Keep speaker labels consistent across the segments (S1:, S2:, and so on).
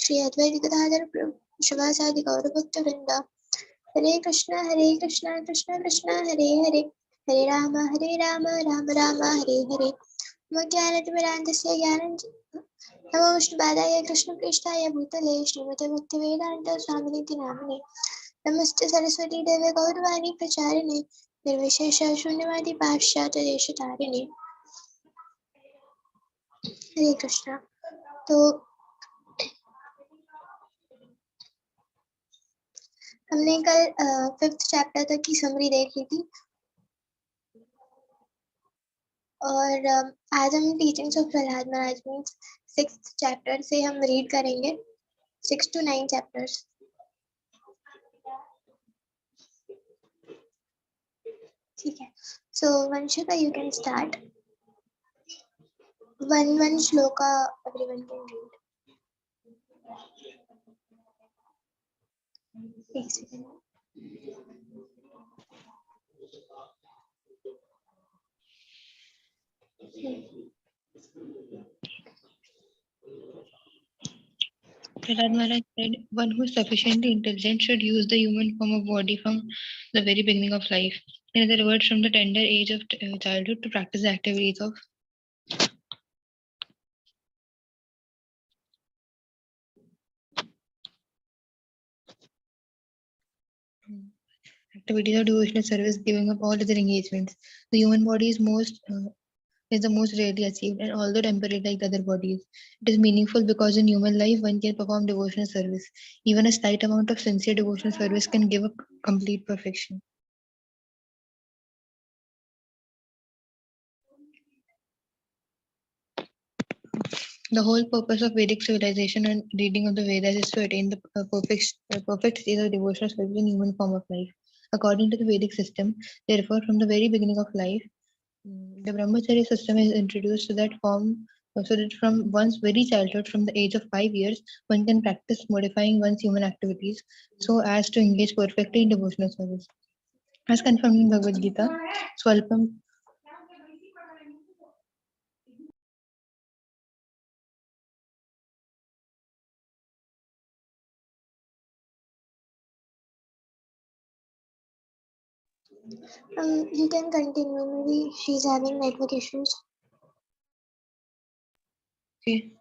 S1: Shri Advaita Gadadhar Shavasadi Gaura Bhakta Vrinda. Hare Krishna, Krishna Krishna, Hare Hare. Hare Rama, Rama Rama, Hare Hare. Mujnanatimidantasya Gyananjana. Namo Vishnupadaya Krishna Prishtaya Bhutale Srimate Bhaktivedanta Swaminiti Namane. Namaste Saraswati Deve Gaurvani Pracharine Nirvishesha Shunyavadi Paschata Deshatarine. Hare Krishna. तो हमने कल 5th chapter तक की summary देख ली थी और आज हम टीचिंग्स ऑफ प्रहलाद महाराज में 6th चैप्टर से हम रीड करेंगे 6 to 9 चैप्टर्स. ठीक है. So Vanshika, you can start. One shloka everyone can read. एक second.
S2: Prahlad Maharaj said, one who is sufficiently intelligent should use the human form of body from the very beginning of life. In other words, from the tender age of childhood to practice the activities of devotional service, giving up all other engagements. The human body is the most rarely achieved, and although temporary like the other bodies, it is meaningful because in human life one can perform devotional service. Even a slight amount of sincere devotional service can give a complete perfection. The whole purpose of Vedic civilization and reading of the Vedas is to attain the perfect state of devotional service in human form of life. According to the Vedic system, therefore, from the very beginning of life, the Brahmacharya system is introduced to that form, so that from one's very childhood, from the age of 5 years, one can practice modifying one's human activities so as to engage perfectly in devotional service. As confirmed in Bhagavad Gita, Swalpam.
S1: You can continue. Maybe she's having network issues.
S2: Okay.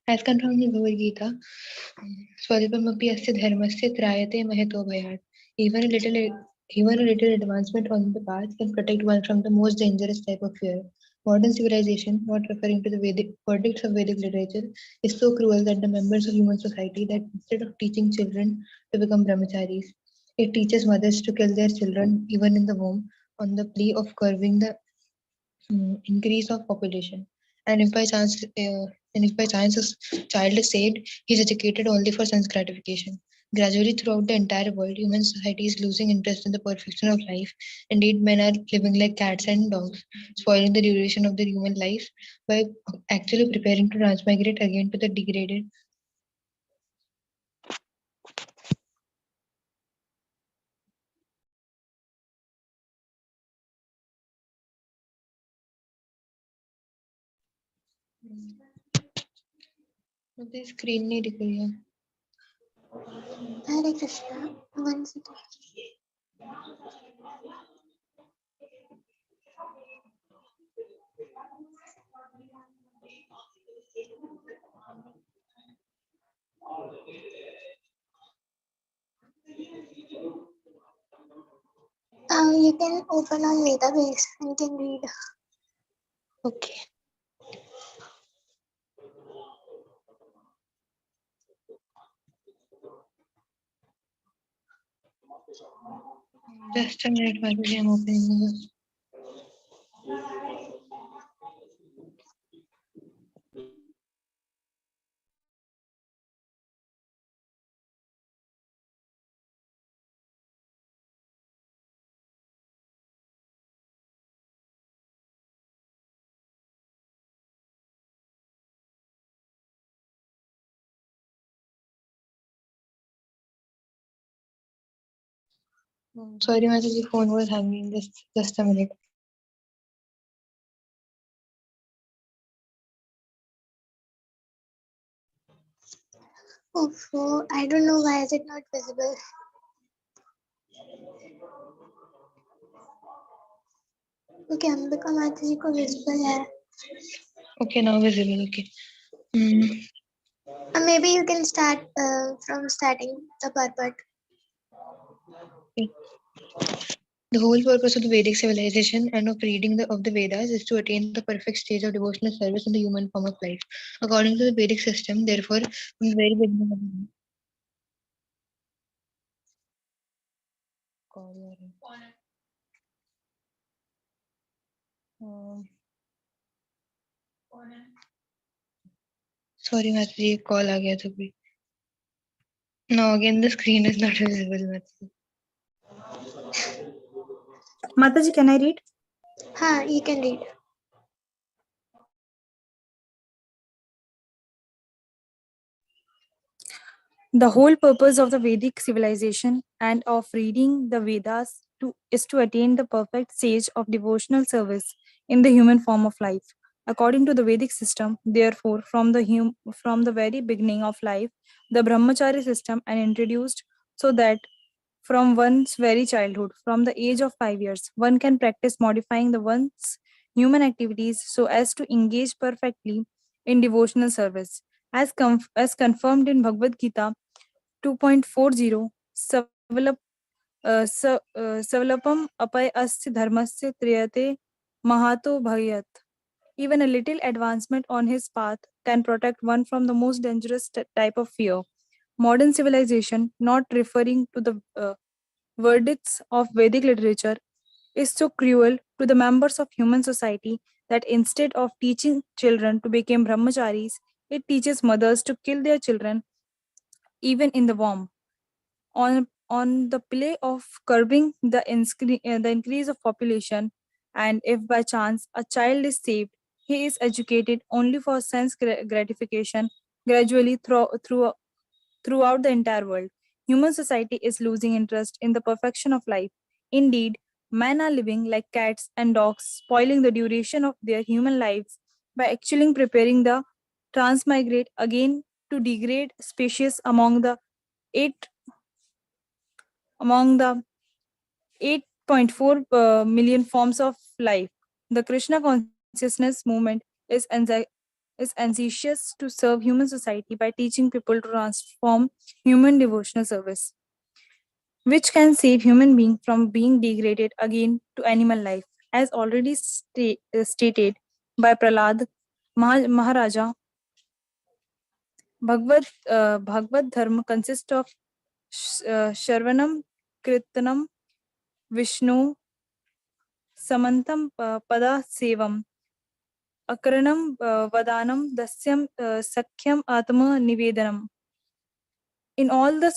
S2: As confirmed in Bhagavad Gita, Swalpamapi asya dharmasya trayate mahato bhayat. Even a little advancement on the path can protect one from the most dangerous type of fear. Modern civilization, not referring to the Vedic verdicts of Vedic literature, is so cruel that the members of human society that instead of teaching children to become brahmacharis, it teaches mothers to kill their children even in the womb on the plea of curbing the increase of population. And if by chance, a child is saved, he is educated only for sense gratification. Gradually, throughout the entire world, human society is losing interest in the perfection of life. Indeed, men are living like cats and dogs, spoiling the duration of their human life by actually preparing to transmigrate again to the degraded. मुझे screen नहीं दिख रही है.
S1: Hare Krishna. One second. You can open on database and can read.
S2: Okay. Just a minute, Madhuri, I'm opening this. Sorry, Madhuri, phone was hanging. Just a minute.
S1: Oh, I don't know why is it not visible. Okay, Ambika माता जी को visible है.
S2: Okay, now visible. Okay. Mm.
S1: Maybe you can start from starting the purport.
S2: Okay. The whole purpose of the Vedic civilization and of reading of the Vedas is to attain the perfect stage of devotional service in the human form of life. According to the Vedic system, therefore, from the very beginning of the sorry, Mataji, call आ गया था कोई. Now again the screen is not visible, Mataji.
S3: Mataji, can I read?
S1: हाँ, you can read.
S3: The whole purpose of the Vedic civilization and of reading the Vedas is to attain the perfect stage of devotional service in the human form of life. According to the Vedic system, therefore, from the very beginning of life, the brahmachari system and introduced so that from one's very childhood, from the age of 5 years, one can practice modifying the one's human activities so as to engage perfectly in devotional service. As confirmed in Bhagavad Gita 2.40, Savalapam apai asya dharmasya triyate mahato bhayat. Even a little advancement on his path can protect one from the most dangerous type of fear. Modern civilization, not referring to the verdicts of Vedic literature, is so cruel to the members of human society that instead of teaching children to become brahmacharis, it teaches mothers to kill their children even in the womb. On the play of curbing the increase of population, and if by chance a child is saved, he is educated only for sense gratification gradually throughout the entire world. Human society is losing interest in the perfection of life. Indeed, men are living like cats and dogs, spoiling the duration of their human lives by actually preparing the transmigrate again to degrade species eight among the 8.4 million forms of life. The Krishna consciousness movement is anxious to serve human society by teaching people to transform human devotional service, which can save human being from being degraded again to animal life. As already stated by Prahlad Maharaja, Bhagavad Dharma consists of Sharvanam, Kirtanam, Vishnu, Samantam Pada Sevam, Akaranam Vadanam, Dasyam Sakhyam Atma Nivedanam. In all the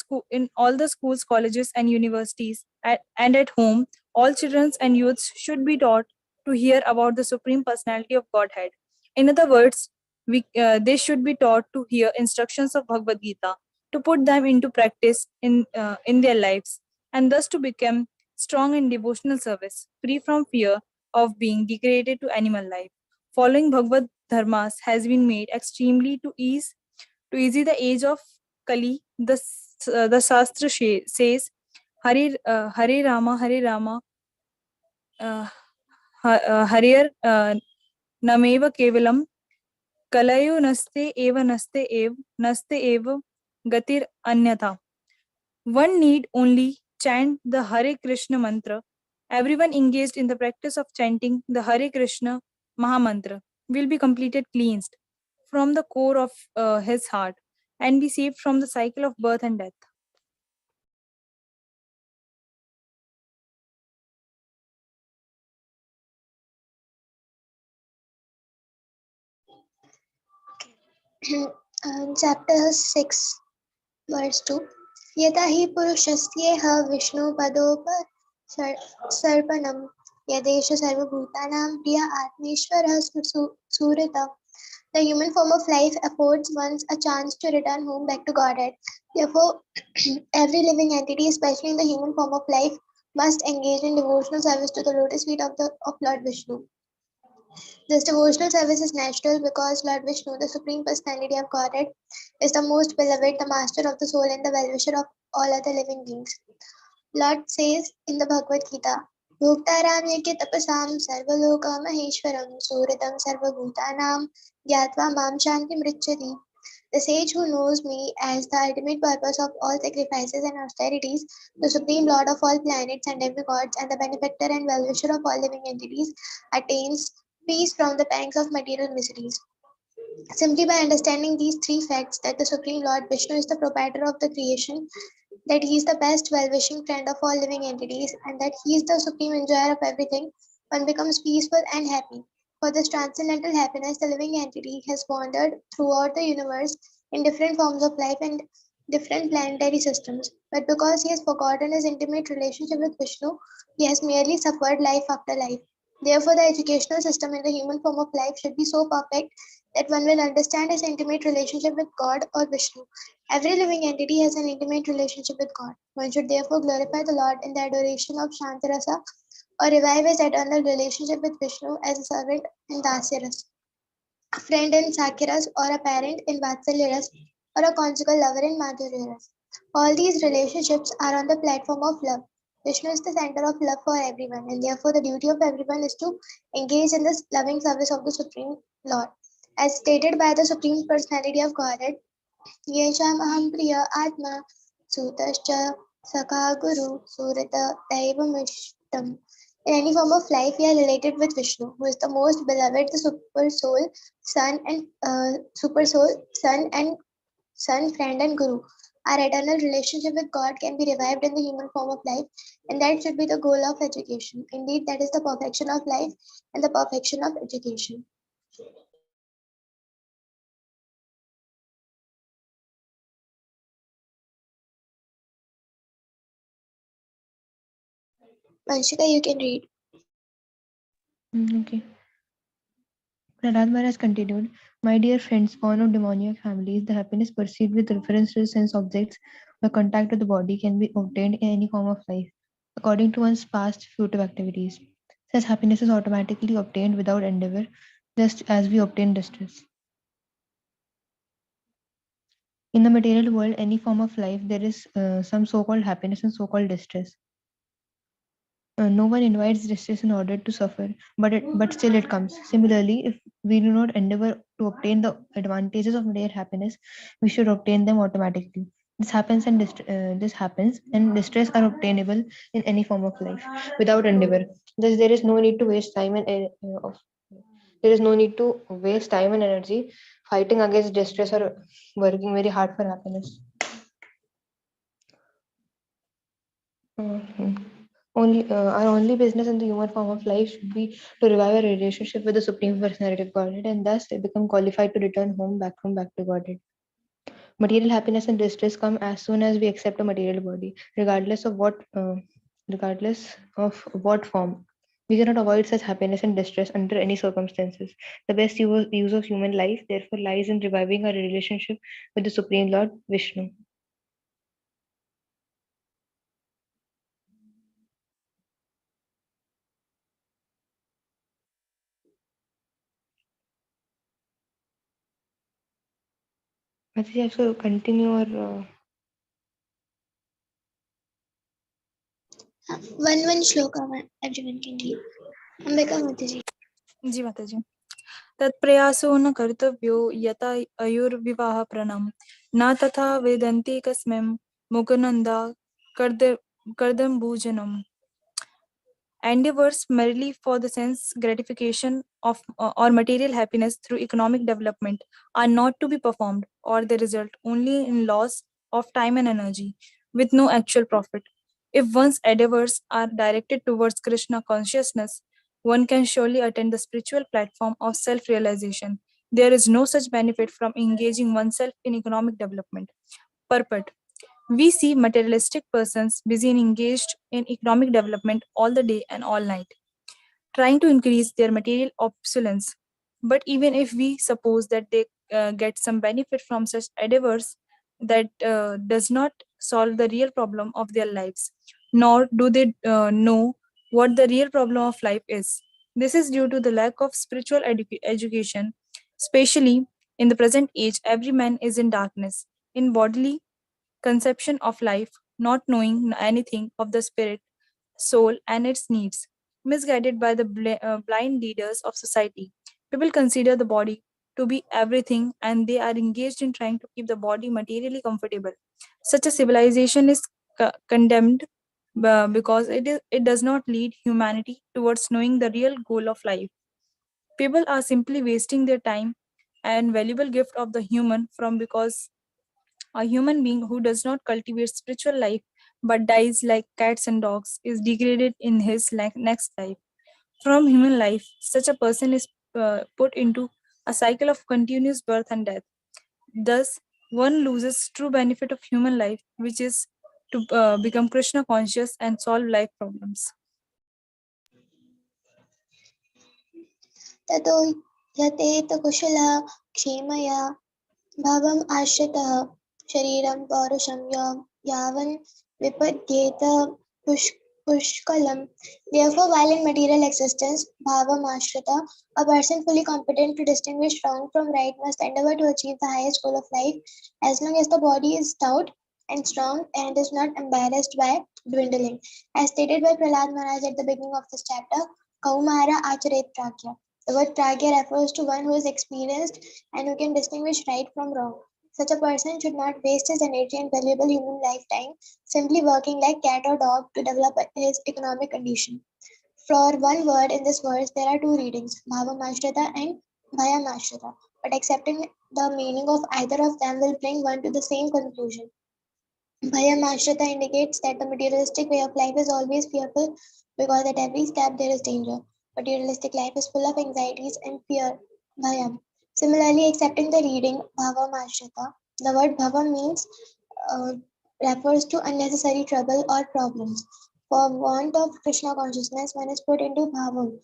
S3: schools, colleges, and universities, and at home, all children and youths should be taught to hear about the Supreme Personality of Godhead. In other words, they should be taught to hear instructions of Bhagavad Gita, to put them into practice in their lives, and thus to become strong in devotional service, free from fear of being degraded to animal life. Following Bhagavad Dharmas has been made extremely to easy the age of Kali. The Shastra says, Hare Rama, Harir Nameva Kevalam, Kalayu Naste Eva Gatir Anyatha. One need only chant the Hare Krishna mantra. Everyone engaged in the practice of chanting the Hare Krishna Mahamantra will be completed cleansed from the core of his heart and be saved from the cycle of birth and death.
S1: Chapter 6, verse 2. यथा हि पुरुषस्येह विष्णुपदोपसर्पणम् यदेष सर्वभूतानां प्रिय आत्मेश्वरः सुरता. The human form of life affords one a chance to return home back to Godhead. Therefore, every living entity, especially in the human form of life, must engage in devotional service to the lotus feet of Lord Vishnu. This devotional service is natural because Lord Vishnu, the Supreme Personality of Godhead, is the most beloved, the master of the soul, and the well-wisher of all other living beings. Lord says in the Bhagavad Gita, Bhuktaram yajna tapasam sarvaloka maheshwaram suridam sarvabhutanam gyatva mam shanti mrichati. The sage who knows me as the ultimate purpose of all sacrifices and austerities, the supreme lord of all planets and demigods, and the benefactor and well-wisher of all living entities, attains peace from the pangs of material miseries. Simply by understanding these three facts that the Supreme Lord Vishnu is the proprietor of the creation, that he is the best well wishing friend of all living entities, and that he is the supreme enjoyer of everything, one becomes peaceful and happy. For this transcendental happiness, the living entity has wandered throughout the universe in different forms of life and different planetary systems. But because he has forgotten his intimate relationship with Vishnu, he has merely suffered life after life. Therefore, the educational system in the human form of life should be so perfect that one will understand his intimate relationship with God or Vishnu. Every living entity has an intimate relationship with God. One should therefore glorify the Lord in the adoration of Shantarasa or revive his eternal relationship with Vishnu as a servant in Dasyaras, a friend in Sakyaras, or a parent in Vatsalyaras, or a conjugal lover in Madhuryaras. All these relationships are on the platform of love. Vishnu is the center of love for everyone, and therefore the duty of everyone is to engage in this loving service of the Supreme Lord. As stated by the Supreme Personality of Godhead, येषामहं प्रिय आत्मा सुतश्च सखा guru surita daivamishtam. In any form of life, we are related with Vishnu, who is the most beloved, the super soul, son, friend, and guru. Our eternal relationship with God can be revived in the human form of life, and that should be the goal of education. Indeed, that is the perfection of life and the perfection of education. Vanshika, you can read.
S2: Okay. Prahlad Maharaj continued, my dear friends, born of demoniac families, the happiness perceived with reference to sense objects by contact with the body can be obtained in any form of life, according to one's past fruitive activities. Such happiness is automatically obtained without endeavor, just as we obtain distress. In the material world, any form of life, there is some so called happiness and so called distress. No one invites distress in order to suffer, but still it comes. Similarly, if we do not endeavor to obtain the advantages of material happiness, we should obtain them automatically. This happens, and distress are obtainable in any form of life without endeavor. Thus, there is no need to waste time there is no need to waste time and energy fighting against distress or working very hard for happiness. Mhm. Our only business in the human form of life should be to revive our relationship with the Supreme Personality of Godhead and thus become qualified to return home back to Godhead. Material happiness and distress come as soon as we accept a material body, regardless of what form. We cannot avoid such happiness and distress under any circumstances. The best use of human life, therefore, lies in reviving our relationship with the Supreme Lord Vishnu. I think I have to continue or
S1: One shloka, everyone can read. Ambika Mataji.
S3: जी माताजी तत्प्रयासो न कर्तव्यो यथा अयुर्विवाह प्रणम न तथा वेदन्ति कस्मिं मुकुनन्दा कर्दम्बूजनम. Endeavors merely for the sense gratification of or material happiness through economic development are not to be performed, or they result only in loss of time and energy with no actual profit. If one's endeavors are directed towards Krishna consciousness, one can surely attain the spiritual platform of self realization. There is no such benefit from engaging oneself in economic development. Purport. We see materialistic persons busy and engaged in economic development all the day and all night, trying to increase their material opulence. But even if we suppose that they get some benefit from such endeavors, that does not solve the real problem of their lives, nor do they know what the real problem of life is. This is due to the lack of spiritual education, especially In the present age, every man is in darkness, in bodily conception of life, not knowing anything of the spirit, soul, and its needs. Misguided by the blind leaders of society, people consider the body to be everything and they are engaged in trying to keep the body materially comfortable. Such a civilization is condemned because it does not lead humanity towards knowing the real goal of life. People are simply wasting their time and valuable gift of the human from because a human being who does not cultivate spiritual life but dies like cats and dogs is degraded in his next life. From human life, such a person is put into a cycle of continuous birth and death. Thus, one loses true benefit of human life, which is to become Krishna conscious and solve life problems.
S1: ततो यतेत कुशलः क्षेमया भावम् आश्रितः शरीरं पौरुषं यावन् विपद्येत पुष्कलम्. Therefore, while in material existence, bhavam ashrita, a person fully competent to distinguish wrong from right must endeavor to achieve the highest goal of life as long as the body is stout and strong and is not embarrassed by dwindling. As stated by Prahlad Maharaj at the beginning of this chapter, Kaumara Acharet Pragya. The word pragya refers to one who is experienced and who can distinguish right from wrong. Such a person should not waste his energy and valuable human lifetime simply working like cat or dog to develop his economic condition. For one word in this verse, there are two readings, Bhavamashrita and Bhayamashrita. But accepting the meaning of either of them will bring one to the same conclusion. Bhayamashrita indicates that the materialistic way of life is always fearful because at every step there is danger. Materialistic life is full of anxieties and fear. Bhayam. Similarly, accepting the reading Bhavamashrita, the word Bhava means uh, refers to unnecessary trouble or problems. For want of Krishna consciousness, one is put into bhavam,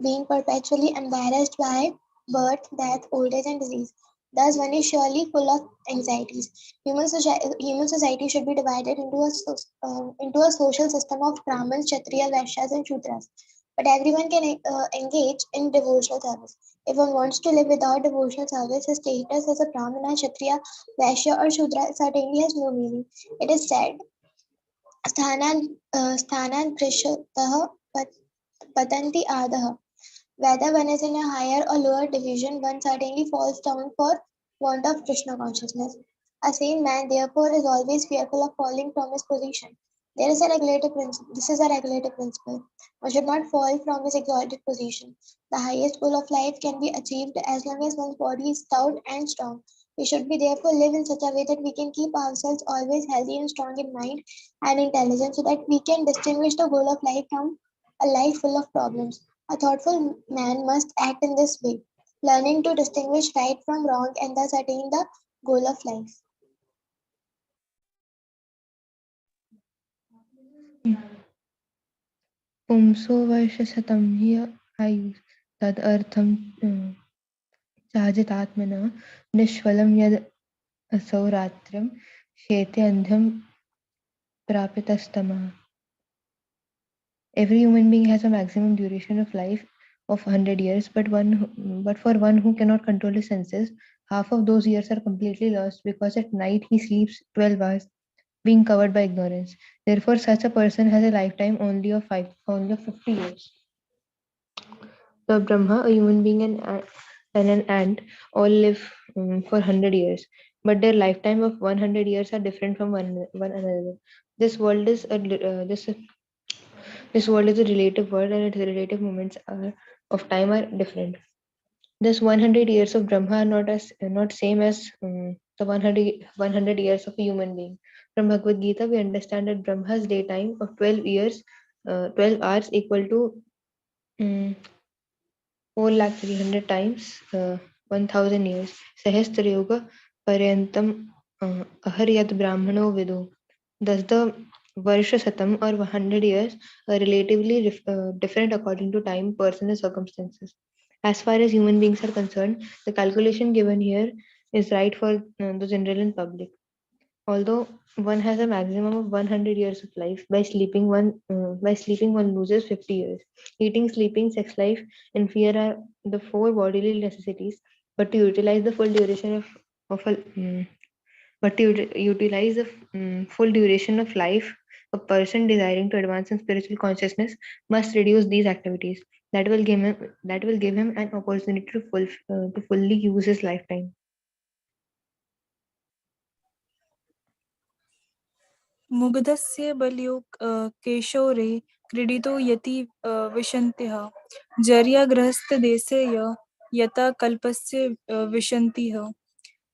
S1: being perpetually embarrassed by birth, death, old age, and disease. Thus, one is surely full of anxieties. Human society should be divided into a social system of Brahmins, Kshatriyas, Vaishyas, and Shudras. But everyone can engage in devotional service. If one wants to live without devotional service, his status as a Brahmana, Kshatriya, Vaishya, or Shudra certainly has no meaning. It is said, स्थानान् पृष्ठतः patanti adaha. Whether one is in a higher or lower division, one certainly falls down for want of Krishna consciousness. A sane man, therefore, is always fearful of falling from his position. There is a regulative principle. This is a regulative principle. One should not fall from his exalted position. The highest goal of life can be achieved as long as one's body is stout and strong. We should be therefore live in such a way that we can keep ourselves always healthy and strong in mind and intelligence so that we can distinguish the goal of life from a life full of problems. A thoughtful man must act in this way, learning to distinguish right from wrong and thus attain the goal of life.
S2: पुंसो वर्षशतं हि आयुः तदर्थं चाजितात्मनः निष्फलं यद् असौ रात्रिं शेते अन्धं प्रापितस्तमः. Every human being has a maximum duration of life of 100 years, but for one who cannot control his senses, half of those years are completely lost because at night he sleeps 12 hours, being covered by ignorance. Therefore, such a person has a lifetime only of 50 years. The Brahma, a human being, and an ant all live for 100 years, but their lifetime of 100 years are different from one another. This world is a this world is a relative world, and its relative moments of time are different. This 100 years of Brahma are not same as the 100 years of a human being. From Bhagavad Gita, we understand that Brahma's daytime of 12 years, 12 hours equal to um, 4,300,000 times 1,000 years. Sahastra Yoga Paryantam Aharyat Brahmano Vidu. Thus, the Varsha Satam or 100 years are relatively different according to time, person, and circumstances. As far as human beings are concerned, the calculation given here is right for the general and public. Although one has a maximum of 100 years of life, by sleeping one loses 50 years. Eating, sleeping, sex life, and fear are the four bodily necessities but to utilize the full duration of a but to utilize the full duration of life, a person desiring to advance in spiritual consciousness must reduce these activities. That will give him an opportunity to fully use his lifetime.
S3: मुग्धस्य बल्यो केशोरे क्रीडितो यति विशन्तिः जर्यागृहस्थदेशे यथा कल्पस्य विशन्तिः.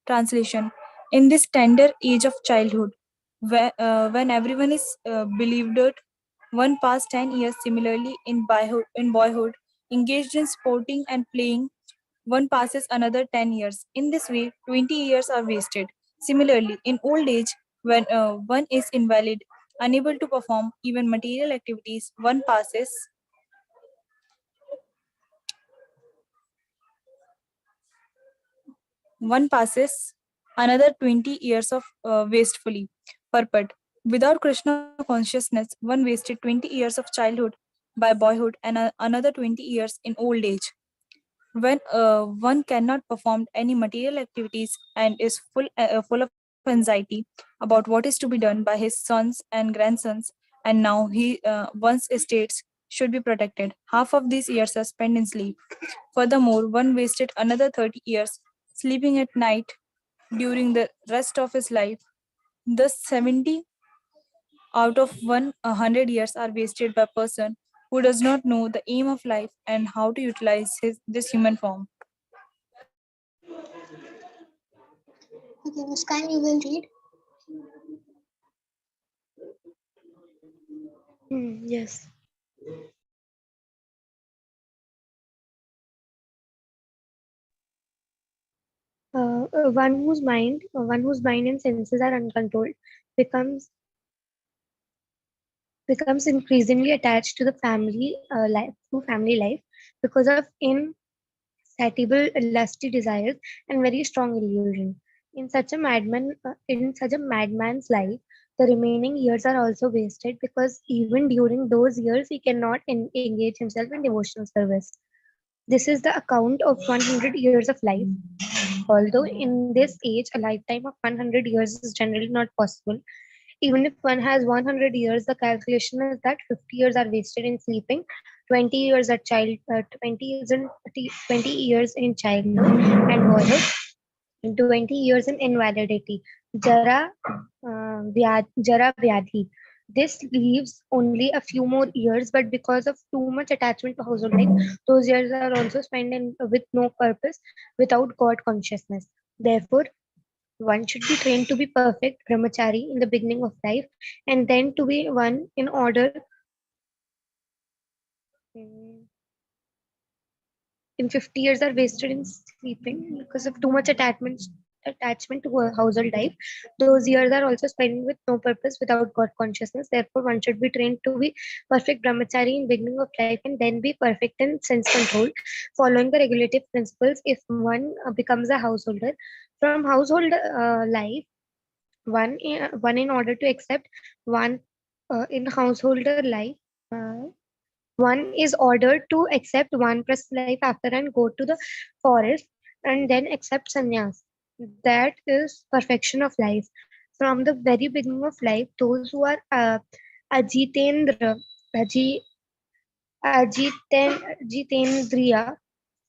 S3: Translation: In this tender age of childhood, when everyone is believed, one passed 10 years. Similarly, in boyhood, engaged in sporting and playing, one passes another 10 years. In this way, 20 years are wasted. Similarly, in old age, when one is invalid, unable to perform even material activities, one passes another 20 years of wastefully purport. Without Krishna consciousness, one wasted 20 years of childhood by boyhood and another 20 years in old age. When one cannot perform any material activities and is full of anxiety about what is to be done by his sons and grandsons, and now one's estates should be protected. Half of these years are spent in sleep. Furthermore, one wasted another 30 years sleeping at night during the rest of his life. Thus, 70 out of 100 years are wasted by a person who does not know the aim of life and how to utilize this human form.
S1: Okay, Muskan, you will read.
S4: Yes. One whose mind and senses are uncontrolled, becomes becomes increasingly attached to the family life, because of insatiable lusty desires and very strong illusion. In such a madman's life, the remaining years are also wasted, because even during those years he cannot engage himself in devotional service. This is the account of 100 years of life. Although in this age a lifetime of 100 years is generally not possible, even if one has 100 years, the calculation is that 50 years are wasted in sleeping, 20 years at child, 20 years in childhood and boyhood, and 20 years in invalidity, Jara Vyadhi. This leaves only a few more years, but because of too much attachment to household life, those years are also spent with no purpose, without God consciousness. Therefore, one should be trained to be perfect brahmachari in the beginning of life, and then to be one in order. In 50 years are wasted in sleeping because of too much attachment to a household life. Those years are also spent with no purpose, without God consciousness. Therefore, one should be trained to be perfect brahmachari in beginning of life, and then be perfect in sense control, following the regulative principles. If one becomes a householder, from household life, one in order to accept one in householder life. Uh, One is ordered to accept one plus life after and go to the forest and then accept sannyas. That is perfection of life. From the very beginning of life, those who are ajitendra, aji, ajitendriya,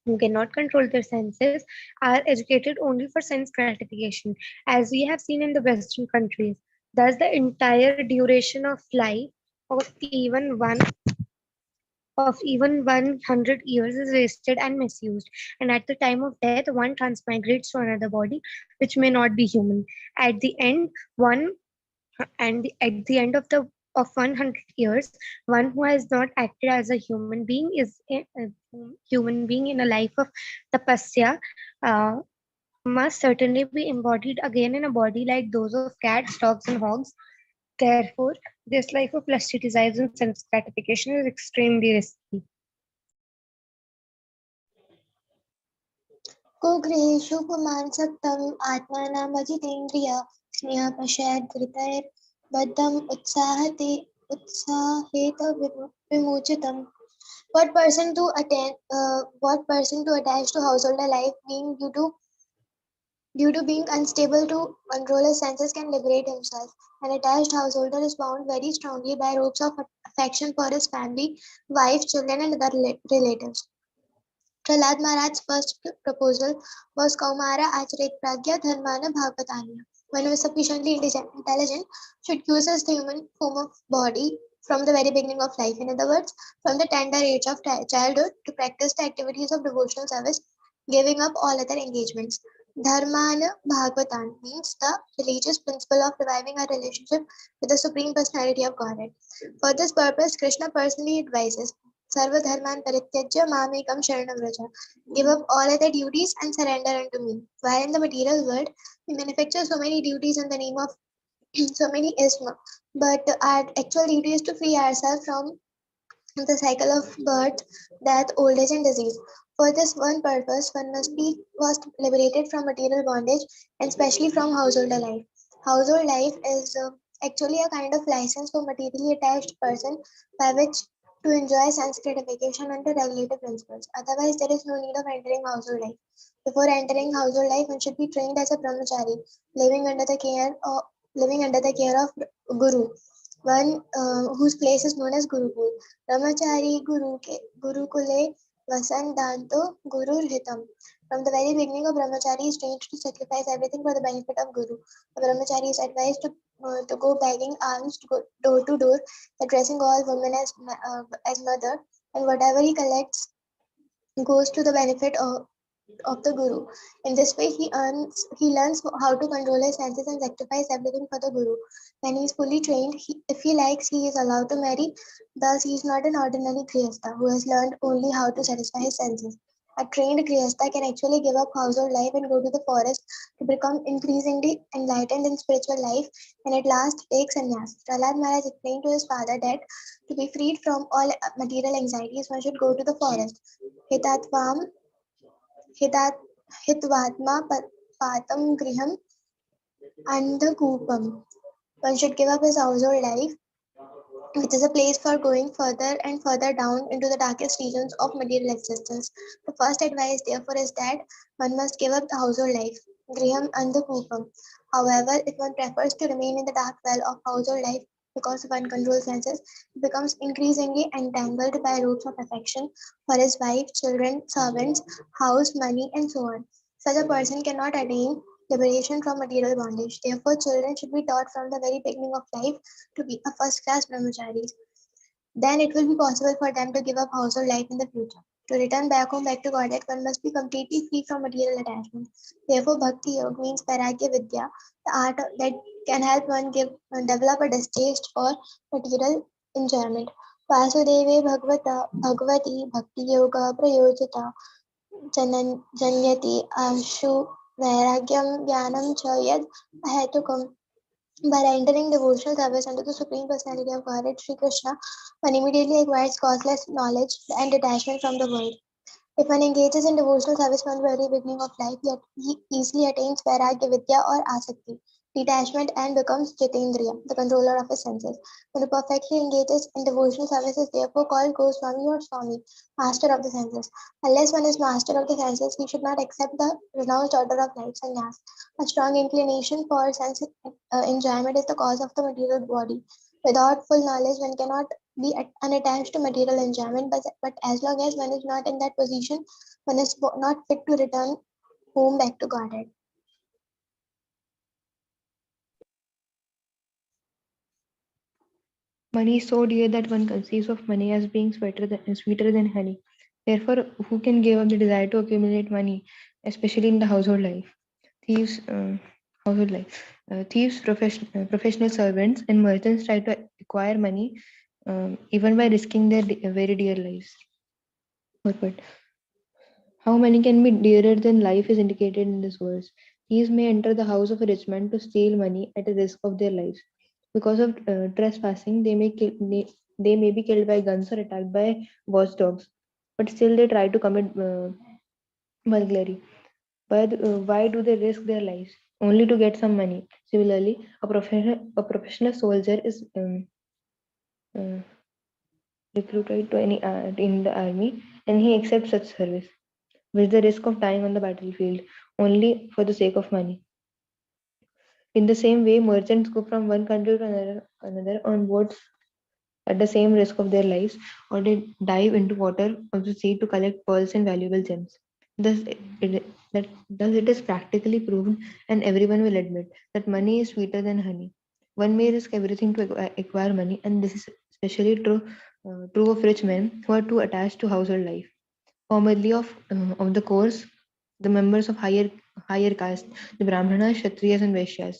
S4: who cannot control their senses, are educated only for sense gratification, as we have seen in the Western countries. Thus, the entire duration of life of even 100 years is wasted and misused, and at the time of death one transmigrates to another body which may not be human. At the end one at the end of 100 years, one who has not acted as a human being human being in a life of tapasya uh, must certainly be embodied again in a body like those of cats, dogs, and hogs. Therefore, this life of lusty desires and sense gratification is extremely risky.
S1: को गृहेषु पुमांसक्तम् आत्मानामजितेन्द्रिय स्नेहपशैर्धृतैर्बद्धम् उत्साहेत विमुचितम्. What person to attach to householder life being due to being unstable to control his senses can liberate himself. An attached householder is bound very strongly by ropes of affection for his family, wife, children, and other relatives. Prahlad Maharaj's first proposal was Kaumara Acharit Pragya Dharmana Bhagavatanya. One who is sufficiently intelligent should use his human form of body from the very beginning of life. In other words, from the tender age of childhood to practice the activities of devotional service, giving up all other engagements. Dharmana Bhagavatan means the religious principle of reviving our relationship with the Supreme Personality of Godhead. For this purpose, Krishna personally advises Sarva dharman parityajya mamekam sharanam vraja. Give up all other duties and surrender unto me. While in the material world, we manufacture so many duties in the name of so many isma, but our actual duty is to free ourselves from the cycle of birth, death, old age, and disease. For this one purpose, one must be first liberated from material bondage and especially from household life. Household life is actually a kind of license for materially attached person by which to enjoy sense gratification under regulative principles. Otherwise, there is no need of entering household life. Before entering household life, one should be trained as a brahmachari, living under the care of guru, one whose place is known as Gurukul. Brahmachari Gurukule Vasandanto Gurur Hitam. From the very beginning of Brahmachari is trained to sacrifice everything for the benefit of Guru. The Brahmachari is advised to go begging alms to go door to door, addressing all women as mother, and whatever he collects goes to the benefit of the guru. In this way, he learns how to control his senses and sacrifice everything for the guru. When he is fully trained, if he likes, he is allowed to marry. Thus, he is not an ordinary grihastha who has learned only how to satisfy his senses. A trained grihastha can actually give up household life and go to the forest to become increasingly enlightened in spiritual life and at last take sannyas. Prahlad Maharaj explained to his father that to be freed from all material anxieties, one should go to the forest. Hitatvam हितात हित्वात्मा पातं गृहम् अंधकूपम. One should give up his household life, which is a place for going further and further down into the darkest regions of material existence. The first advice, therefore, is that one must give up the household life, griham andhakupam. However, if one prefers to remain in the dark well of household life because of uncontrolled senses, he becomes increasingly entangled by ropes of affection for his wife, children, servants, house, money, and so on. Such a person cannot attain liberation from material bondage. Therefore, children should be taught from the very beginning of life to be a first class brahmacharis. Then it will be possible for them to give up household life in the future. To return back home, back to Godhead, one must be completely free from material attachment. Therefore, Bhakti Yoga means Vairagya Vidya, the art that can help one develop a distaste for material enjoyment. Vasudeve Bhagavati Bhakti Yoga Prayojita Janyati Ashu Vairagyam Jnanam Cha Yad Ahetukam. By entering devotional service under the Supreme Personality of Godhead, Sri Krishna, one immediately acquires causeless knowledge and detachment from the world. If one engages in devotional service from the very beginning of life, yet he easily attains Vairagya Vidya or Asakti, detachment, and becomes Jitendriya, the controller of his senses. One who perfectly engages in devotional service is therefore called Goswami or Swami, master of the senses. Unless one is master of the senses, he should not accept the renounced order of life, sannyas. A strong inclination for sense enjoyment is the cause of the material body. Without full knowledge, one cannot be unattached to material enjoyment, but as long as one is not in that position, one is not fit to return home back to Godhead.
S2: Money is so dear that one conceives of money as being sweeter than honey. Therefore, who can give up the desire to accumulate money, especially in the household life? Thieves, household life. Thieves, professional servants, and merchants try to acquire money, even by risking their very dear lives. Purport. How many can be dearer than life is indicated in this verse. Thieves may enter the house of a rich man to steal money at the risk of their lives. Because of trespassing, they may be killed by guns or attacked by watchdogs. But still, they try to commit burglary. But why do they risk their lives? Only to get some money. Similarly, a professional soldier is uh, recruited to in the army, and he accepts such service with the risk of dying on the battlefield only for the sake of money. In the same way, merchants go from one country to another on boats at the same risk of their lives, or they dive into water of the sea to collect pearls and valuable gems. Thus, thus it is practically proven, and everyone will admit, that money is sweeter than honey. One may risk everything to acquire money, and this is especially true of rich men who are too attached to household life. Formerly of the course, the members of higher caste, the Brahmanas, Kshatriyas, and Vaishyas,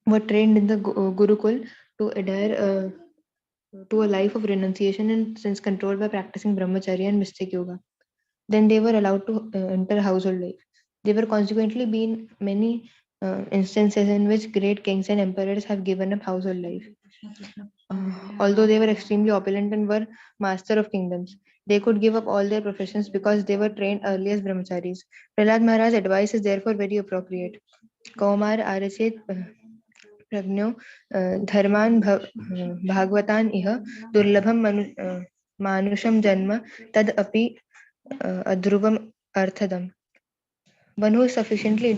S2: were trained in the Gurukul to adhere to a life of renunciation and since controlled by practicing brahmacharya and mystic yoga. Then they were allowed to enter household life. There were consequently been many instances in which great kings and emperors have given up household life. Although they were extremely opulent and were master of kingdoms, they could give up all their professions because they were trained early as brahmacharis. Prahlad Maharaj's advice is therefore very appropriate. Kaumar Arachet प्रज्ञो धर्मान् भागवतान् इह दुर्लभं मानुषं जन्म तद अपि अध्रुवम अर्थदम. One who is sufficiently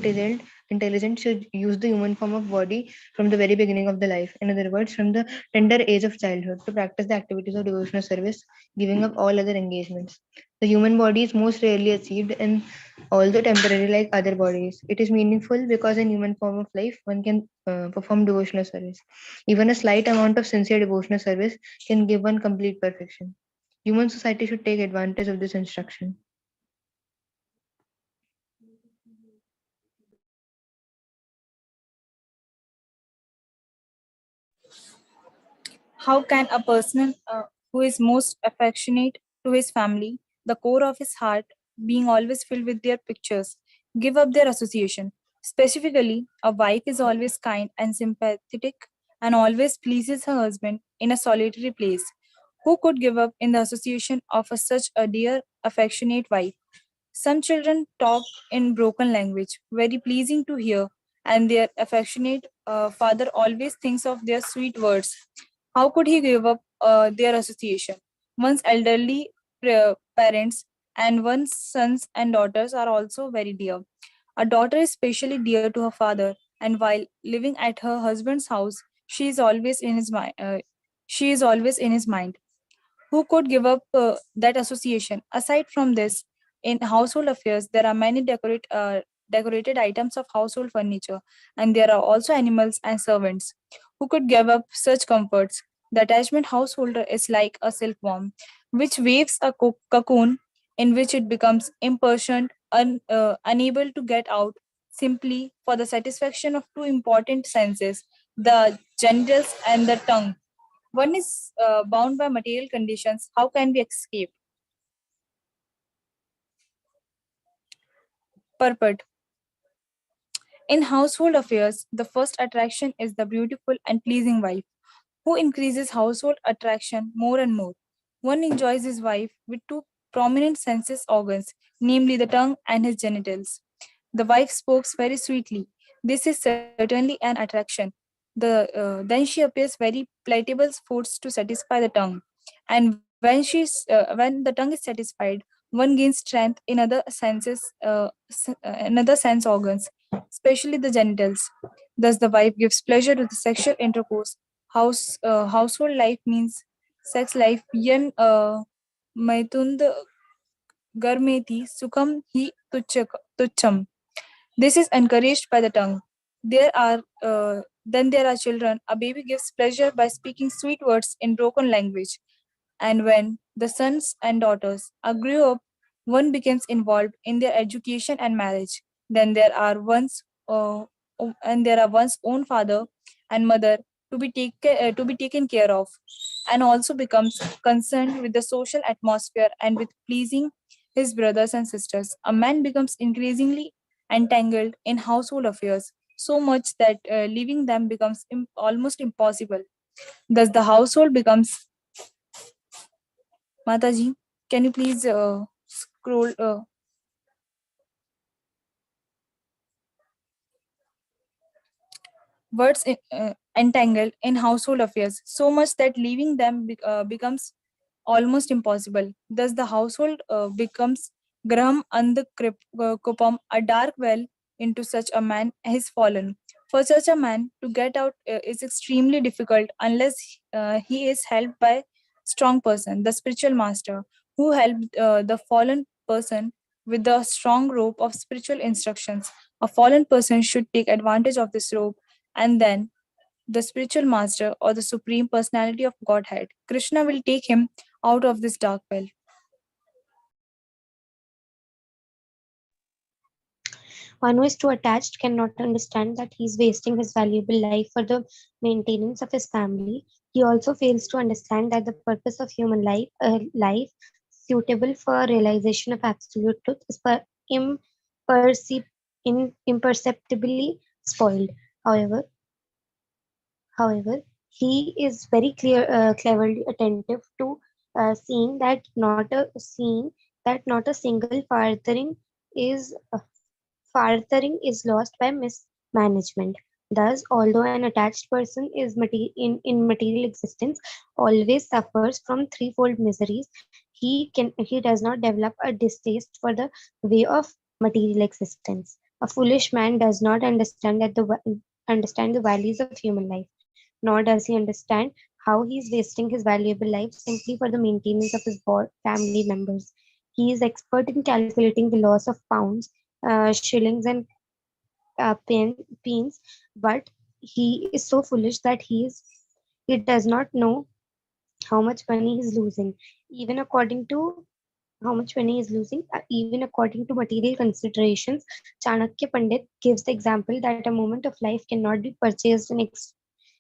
S2: intelligent should use the human form of body from the very beginning of the life. In other words, from the tender age of childhood, to practice the activities of devotional service, giving up all other engagements. The human body is most rarely achieved, and although temporary like other bodies, it is meaningful because in human form of life, one can perform devotional service. Even a slight amount of sincere devotional service can give one complete perfection. Human society should take advantage of this instruction.
S3: How can a person who is most affectionate to his family, the core of his heart being always filled with their pictures, give up their association? Specifically, a wife is always kind and sympathetic and always pleases her husband in a solitary place. Who could give up in the association of such a dear, affectionate wife? Some children talk in broken language, very pleasing to hear, and their affectionate father always thinks of their sweet words. How could he give up their association? One's elderly parents and one's sons and daughters are also very dear. A daughter is especially dear to her father, and while living at her husband's house, she is always in his mind. She is always in his mind. Who could give up that association? Aside from this, in household affairs, there are many decorated items of household furniture, and there are also animals and servants. Who could give up such comforts? The attachment householder is like a silkworm, which weaves a cocoon in which it becomes impatient, unable to get out, simply for the satisfaction of two important senses, the genitals and the tongue. One is bound by material conditions. How can we escape? Purport. In household affairs, the first attraction is the beautiful and pleasing wife, who increases household attraction more and more. One enjoys his wife with two prominent senses organs, namely the tongue and his genitals. The wife speaks very sweetly. This is certainly an attraction. Then she appears very palatable foods to satisfy the tongue, and when the tongue is satisfied, one gains strength in other senses, in other sense organs, especially the genitals. Thus, the wife gives pleasure to the sexual intercourse. Household life means sex life. Yan maitund garmeti sukham hi tucham. This is encouraged by the tongue. Then there are children. A baby gives pleasure by speaking sweet words in broken language. And when the sons and daughters are grew up, one becomes involved in their education and marriage. Then there are one's own father and mother to be taken care of, and also becomes concerned with the social atmosphere and with pleasing his brothers and sisters. A man becomes increasingly entangled in household affairs, so much that leaving them becomes almost impossible. Thus, the household becomes. Mataji, can you please scroll? Entangled in household affairs, so much that leaving them becomes almost impossible. Thus, the household becomes Graham and the Kupam, a dark well into such a man has fallen. For such a man to get out is extremely difficult unless he is helped by strong person, the spiritual master, who helped the fallen person with the strong rope of spiritual instructions. A fallen person should take advantage of this rope, and then the spiritual master or the supreme personality of Godhead, Krishna, will take him out of this dark well.
S4: One who is too attached cannot understand that he is wasting his valuable life for the maintenance of his family. He also fails to understand that the purpose of human life, a life suitable for realization of absolute truth, is imperceptibly spoiled. However, However, he is very cleverly attentive to seeing that not a single farthing is lost by mismanagement. Thus, although an attached person is in material existence always suffers from threefold miseries, he does not develop a distaste for the way of material existence. A foolish man does not understand the values of human life, nor does he understand how he is wasting his valuable life simply for the maintenance of his family members. He is expert in calculating the loss of pounds, shillings, and pence, but he is so foolish that he does not know how much money he is losing. Even according to how much money he is losing, even according to material considerations, Chanakya Pandit gives the example that a moment of life cannot be purchased in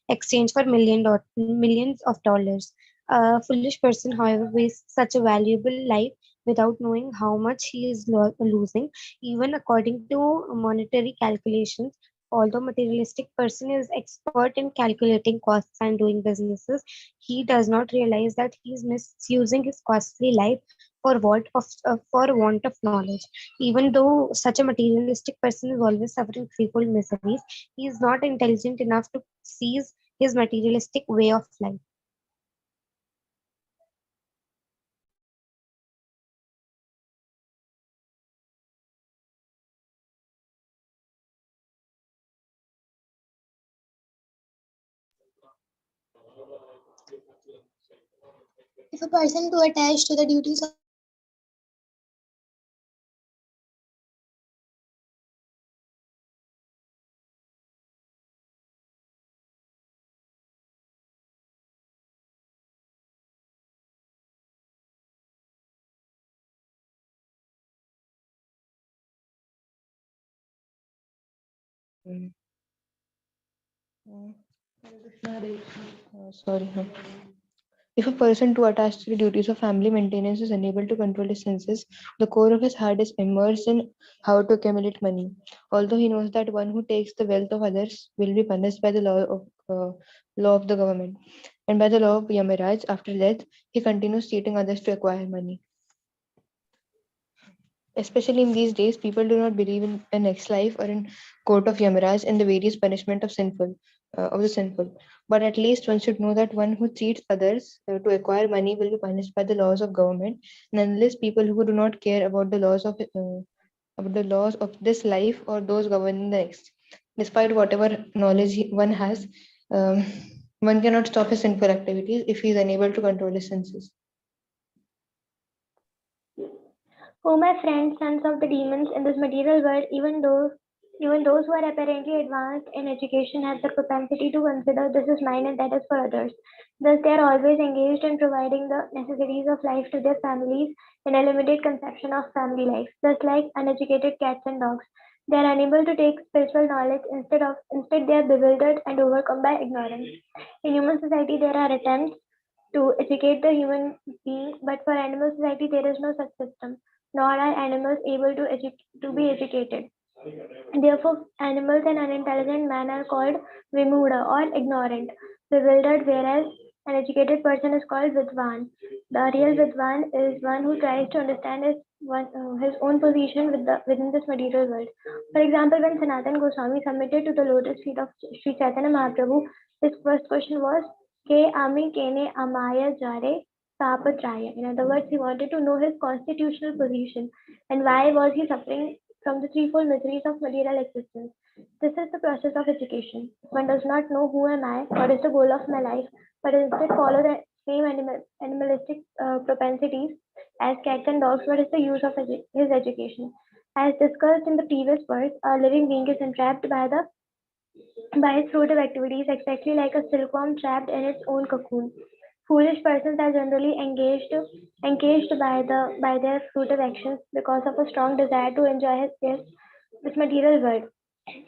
S4: exchange for millions of dollars. A foolish person, however, wastes such a valuable life without knowing how much he is losing. Even according to monetary calculations, although materialistic person is expert in calculating costs and doing businesses, he does not realize that he is misusing his costly life for want of knowledge. Even though such a materialistic person is always suffering threefold miseries, he is not intelligent enough to seize his materialistic way of life.
S1: If a person too attached to the duties of
S2: Mm. Sorry. Huh. If a person too attached to the duties of family maintenance is unable to control his senses, the core of his heart is immersed in how to accumulate money. Although he knows that one who takes the wealth of others will be punished by the law of the government and by the law of Yamaraj after death, he continues cheating others to acquire money. Especially in these days, people do not believe in a next life or in court of Yamaraj and the various punishment of the sinful. But at least one should know that one who cheats others to acquire money will be punished by the laws of government. Nonetheless, people who do not care about the laws of this life or those governing the next, despite whatever knowledge one has, um, one cannot stop his sinful activities if he is unable to control his senses.
S5: O my friends, sons of the demons in this material world, even those who are apparently advanced in education have the propensity to consider this is mine and that is for others. Thus, they are always engaged in providing the necessities of life to their families in a limited conception of family life. Thus, like uneducated cats and dogs, they are unable to take spiritual knowledge. Instead they are bewildered and overcome by ignorance. In human society, there are attempts to educate the human being, but for animal society, there is no such system, nor are animals able to be educated. Therefore, animals and unintelligent man are called Vimuda or ignorant, bewildered, whereas an educated person is called Vidwan. The real Vidwan is one who tries to understand his own position within this material world. For example, when Sanatan Goswami submitted to the lotus feet of Sri Chaitanya Mahaprabhu, his first question was, Ke ami kene amaya jare? Tapatraya. In other words, he wanted to know his constitutional position and why was he suffering from the threefold miseries of material existence. This is the process of education. One does not know who am I, what is the goal of my life, but instead follow the same animalistic propensities as cats and dogs. What is the use of his education? As discussed in the previous verse, a living being is entrapped by its fruitive activities, exactly like a silkworm trapped in its own cocoon. Foolish persons are generally engaged by their fruitive actions because of a strong desire to enjoy this material world.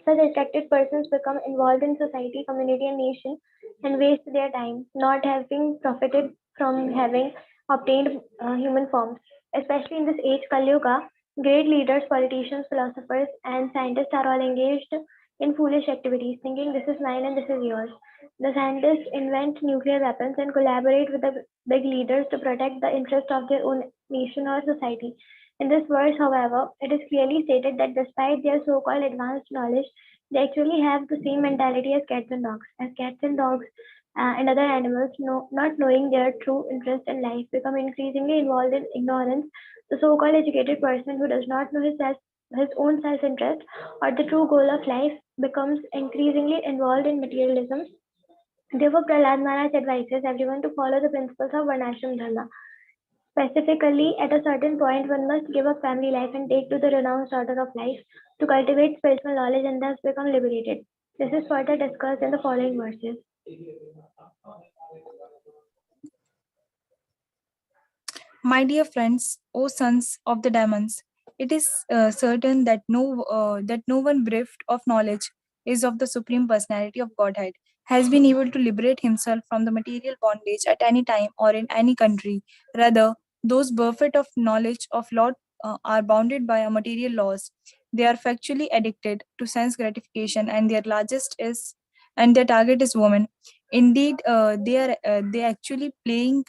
S5: Such attracted persons become involved in society, community, and nation and waste their time, not having profited from having obtained human forms. Especially in this age, Kali Yuga, great leaders, politicians, philosophers, and scientists are all engaged in foolish activities, thinking this is mine and this is yours. The scientists invent nuclear weapons and collaborate with the big leaders to protect the interest of their own nation or society. In this verse, however, it is clearly stated that despite their so called advanced knowledge, they actually have the same mentality as cats and dogs. As cats and dogs and other animals, not knowing their true interest in life, become increasingly involved in ignorance. The so called educated person who does not know his own self interest or the true goal of life becomes increasingly involved in materialism. Therefore, Prahlad Maharaj advises everyone to follow the principles of Varnashram Dharma. Specifically, at a certain point, one must give up family life and take to the renounced order of life to cultivate spiritual knowledge and thus become liberated. This is further discussed in the following verses.
S3: My dear friends, O sons of the demons, it is certain that no one bereft of knowledge is of the supreme personality of Godhead has been able to liberate himself from the material bondage at any time or in any country. Rather, those bereft of knowledge of Lord are bounded by our material laws. They are factually addicted to sense gratification, and their target is woman. Indeed, they actually playing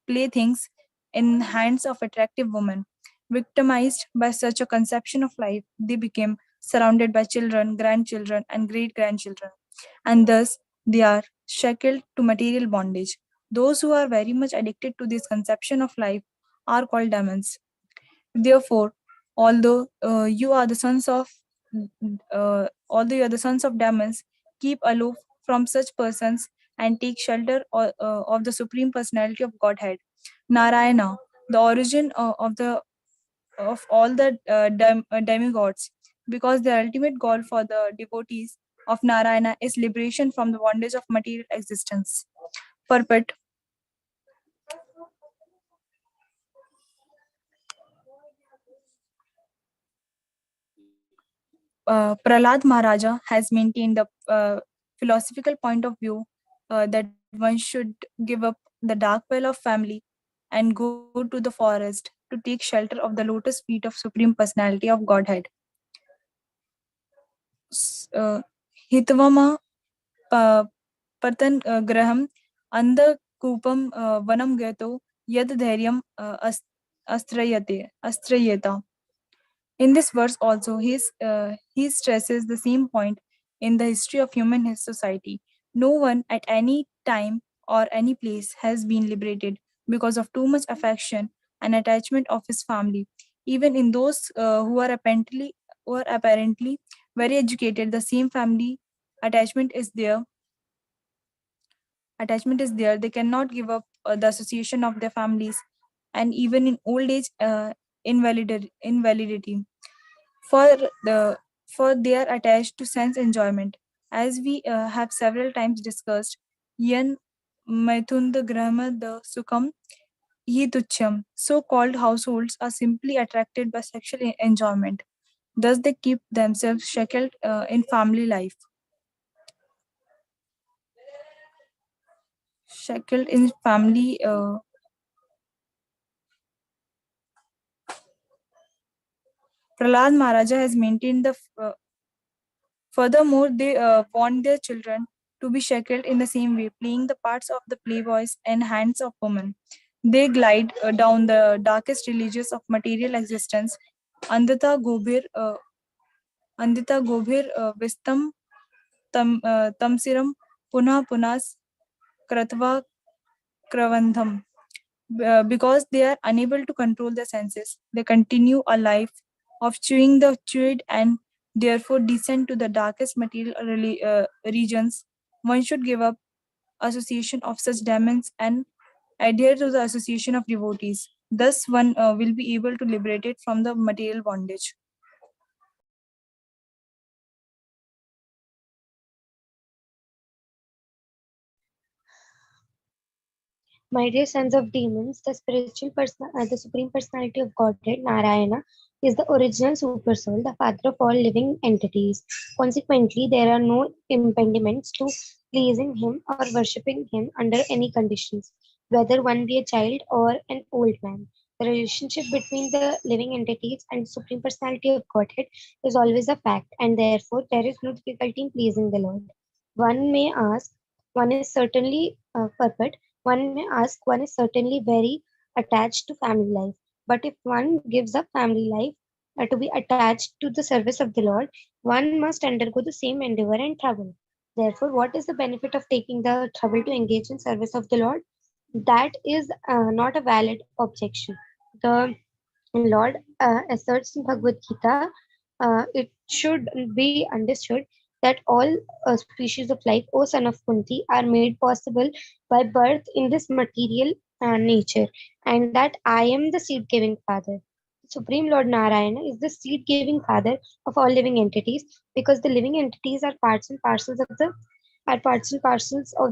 S3: playthings in hands of attractive women. Victimized by such a conception of life, they became surrounded by children, grandchildren, and great grandchildren, and thus they are shackled to material bondage. Those who are very much addicted to this conception of life are called demons. Therefore, although you are the sons of although you are the sons of demons, keep aloof from such persons and take shelter of the supreme personality of Godhead, Narayana, the origin of all the demigods, because the ultimate goal for the devotees of Narayana is liberation from the bondage of material existence. Purport. Prahlad Maharaja has maintained the philosophical point of view that one should give up the dark well of family and go to the forest to take shelter of the lotus feet of Supreme Personality of Godhead. Uh, Hitvama pa- Patan Graham Anda Kupam Vanam Gato Yad Dhairyam Astrayata. In this verse also, he stresses the same point in the history of human society. No one at any time or any place has been liberated because of too much affection and attachment of his family. Even in those who are apparently very educated, the same family attachment is there. Attachment is there. They cannot give up the association of their families, and even in old age, invalidity for the for they are attached to sense enjoyment, as we have several times discussed. Yan maithunda grama the sukam ye tucham. So-called households are simply attracted by sexual enjoyment. Thus, they keep themselves shackled in family life. Shackled in family. Prahlad Maharaja has maintained the furthermore, they want their children to be shackled in the same way, playing the parts of the playboys and hands of women. They glide down the darkest religions of material existence. Andita Gobhir, Vistam Tamsiram Punah Punas Kratva Kravandham. because they are unable to control their senses. They continue a life of chewing the chewed and therefore descend to the darkest material regions. One should give up association of such demons and adhere to the association of devotees. Thus, one will be able to liberate it from the material bondage.
S4: My dear sons of demons, the supreme personality of Godhead, Narayana, is the original super soul, the father of all living entities. Consequently, there are no impediments to pleasing him or worshipping him under any conditions, whether one be a child or an old man. The relationship between the living entities and the supreme personality of Godhead is always a fact, and therefore there is no difficulty in pleasing the Lord. One may ask, one is certainly perfect. One may ask, one is certainly very attached to family life. But if one gives up family life to be attached to the service of the Lord, one must undergo the same endeavor and trouble. Therefore, what is the benefit of taking the trouble to engage in service of the Lord? That is not a valid objection. The Lord asserts in Bhagavad Gita, it should be understood that all species of life, O son of Kunti, are made possible by birth in this material nature, and that I am the seed giving father. Supreme Lord Narayana is the seed giving father of all living entities, because the living entities are parts and parcels of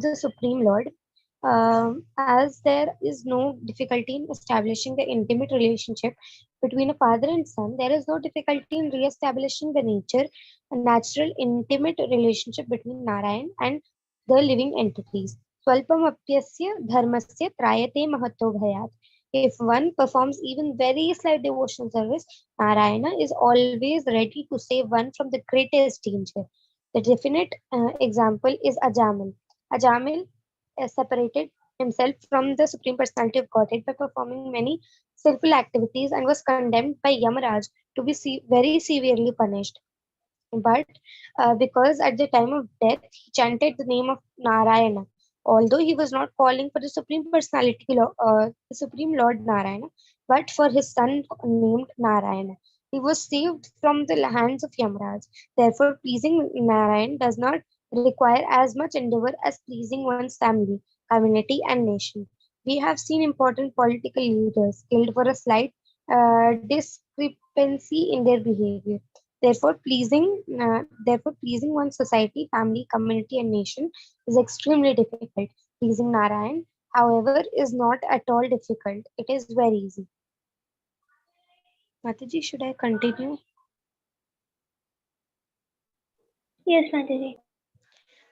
S4: the Supreme Lord. As there is no difficulty in establishing the intimate relationship between a father and son, there is no difficulty in re-establishing a natural, intimate relationship between Narayan and the living entities. Swalpamapyasya dharmasya trayate mahato bhayat. If one performs even very slight devotional service, Narayana is always ready to save one from the greatest danger. The definite example is Ajamil. Ajamil separated himself from the Supreme Personality of Godhead by performing many sinful activities and was condemned by Yamaraj to be very severely punished. But because at the time of death he chanted the name of Narayana, although he was not calling for the Supreme Personality, the Supreme Lord Narayana, but for his son named Narayana. He was saved from the hands of Yamaraj. Therefore, pleasing Narayan does not require as much endeavor as pleasing one's family, community, and nation. We have seen important political leaders killed for a slight discrepancy in their behavior. Therefore, pleasing one's society, family, community, and nation is extremely difficult. Pleasing Narayan, however, is not at all difficult. It is very easy. Mataji, should I continue?
S5: Yes, Mataji.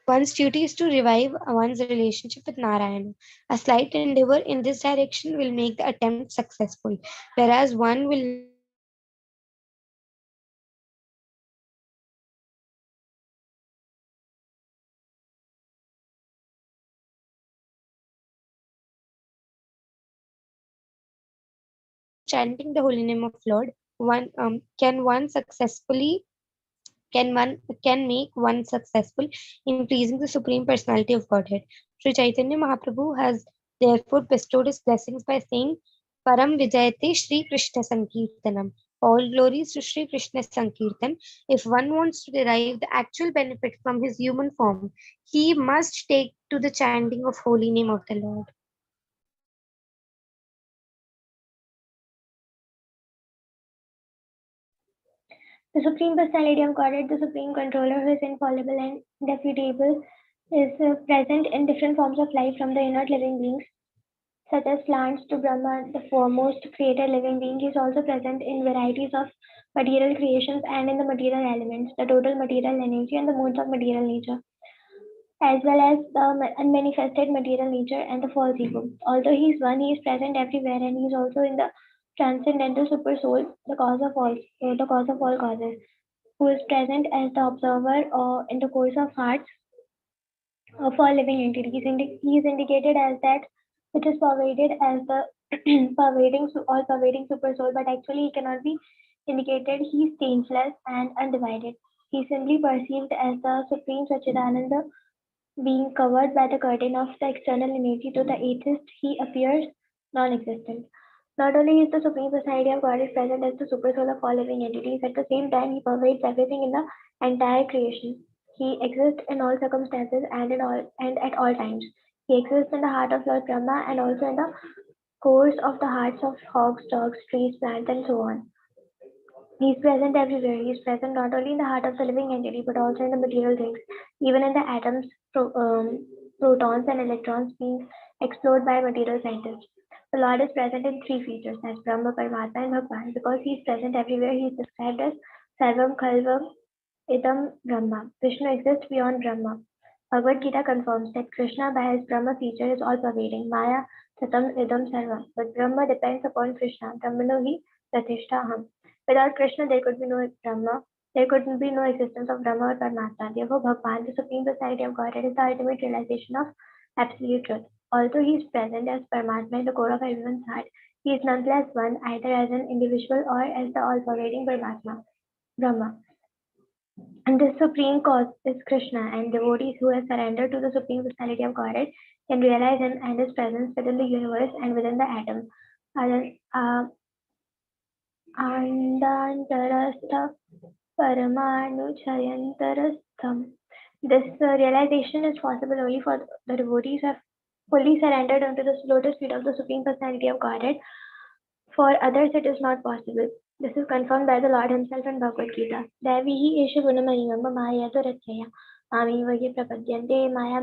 S4: One's duty is to revive one's relationship with Narayana. A slight endeavor in this direction will make the attempt successful, whereas one will not succeed if one performs only slight devotional service. Narayana is always ready to save one from the greatest danger. Only by chanting the holy name of Lord one can make one successful in pleasing the Supreme Personality of Godhead. Sri Chaitanya Mahaprabhu has therefore bestowed his blessings by saying, Param Vijayate Shri Krishna Sankirtanam. All glories to Shri Krishna Sankirtan. If one wants to derive the actual benefit from his human form, he must take to the chanting of holy name of the Lord.
S5: The Supreme Personality of Godhead, the Supreme Controller, who is infallible and indefeasible, is present in different forms of life from the inert living beings, such as plants, to Brahma, the foremost created living being. He is also present in varieties of material creations and in the material elements, the total material energy, and the modes of material nature, as well as the unmanifested material nature and the false ego. Although he is one, he is present everywhere, and he is also in the transcendental super soul, the cause of all causes, who is present as the observer or in the course of hearts of all living entities. He is indicated as that which is pervaded as the all pervading super soul, but actually he cannot be indicated. He is changeless and undivided. He is simply perceived as the supreme Sachidananda, being covered by the curtain of the external energy. To the atheist, he appears non-existent. Not only is the Supreme Personality of Godhead present as the supersoul of all living entities, at the same time he pervades everything in the entire creation. He exists in all circumstances and at all times. He exists in the heart of Lord Brahma and also in the cores of the hearts of hogs, dogs, trees, plants, and so on. He is present everywhere. He is present not only in the heart of the living entity but also in the material things, even in the atoms, protons, and electrons being explored by material scientists. The Lord is present in three features as Brahma, Paramatma, and Bhagwan. Because he is present everywhere, he is described as Sarvam Khalvam Idam Brahma. Vishnu exists beyond Brahma. Bhagavad Gita confirms that Krishna, by his Brahma feature, is all pervading. Maya Satam Idam Sarvam. But Brahma depends upon Krishna. Brahmano hi Pratishtaham. Without Krishna, there could be no Brahma. There could be no existence of Brahma or Paramatma. Therefore, Bhagwan, the Supreme Personality of Godhead, is the ultimate realization of absolute truth. Although he is present as Paramatma in the core of everyone's heart, he is nonetheless one, either as an individual or as the all-pervading Paramatma, Brahma. And this supreme cause is Krishna, and devotees who have surrendered to the Supreme Personality of Godhead can realize Him and His presence within the universe and within the atom. Andantarastha Paramanu Chayantarastham. This realization is possible only for the devotees who have fully surrendered unto the lotus feet of the Supreme Personality of Godhead. For others, it is not possible. This is confirmed by the Lord Himself in Bhagavad Gita. Devihi esha gunamahimam maya rachaya amivagya prapadyante maya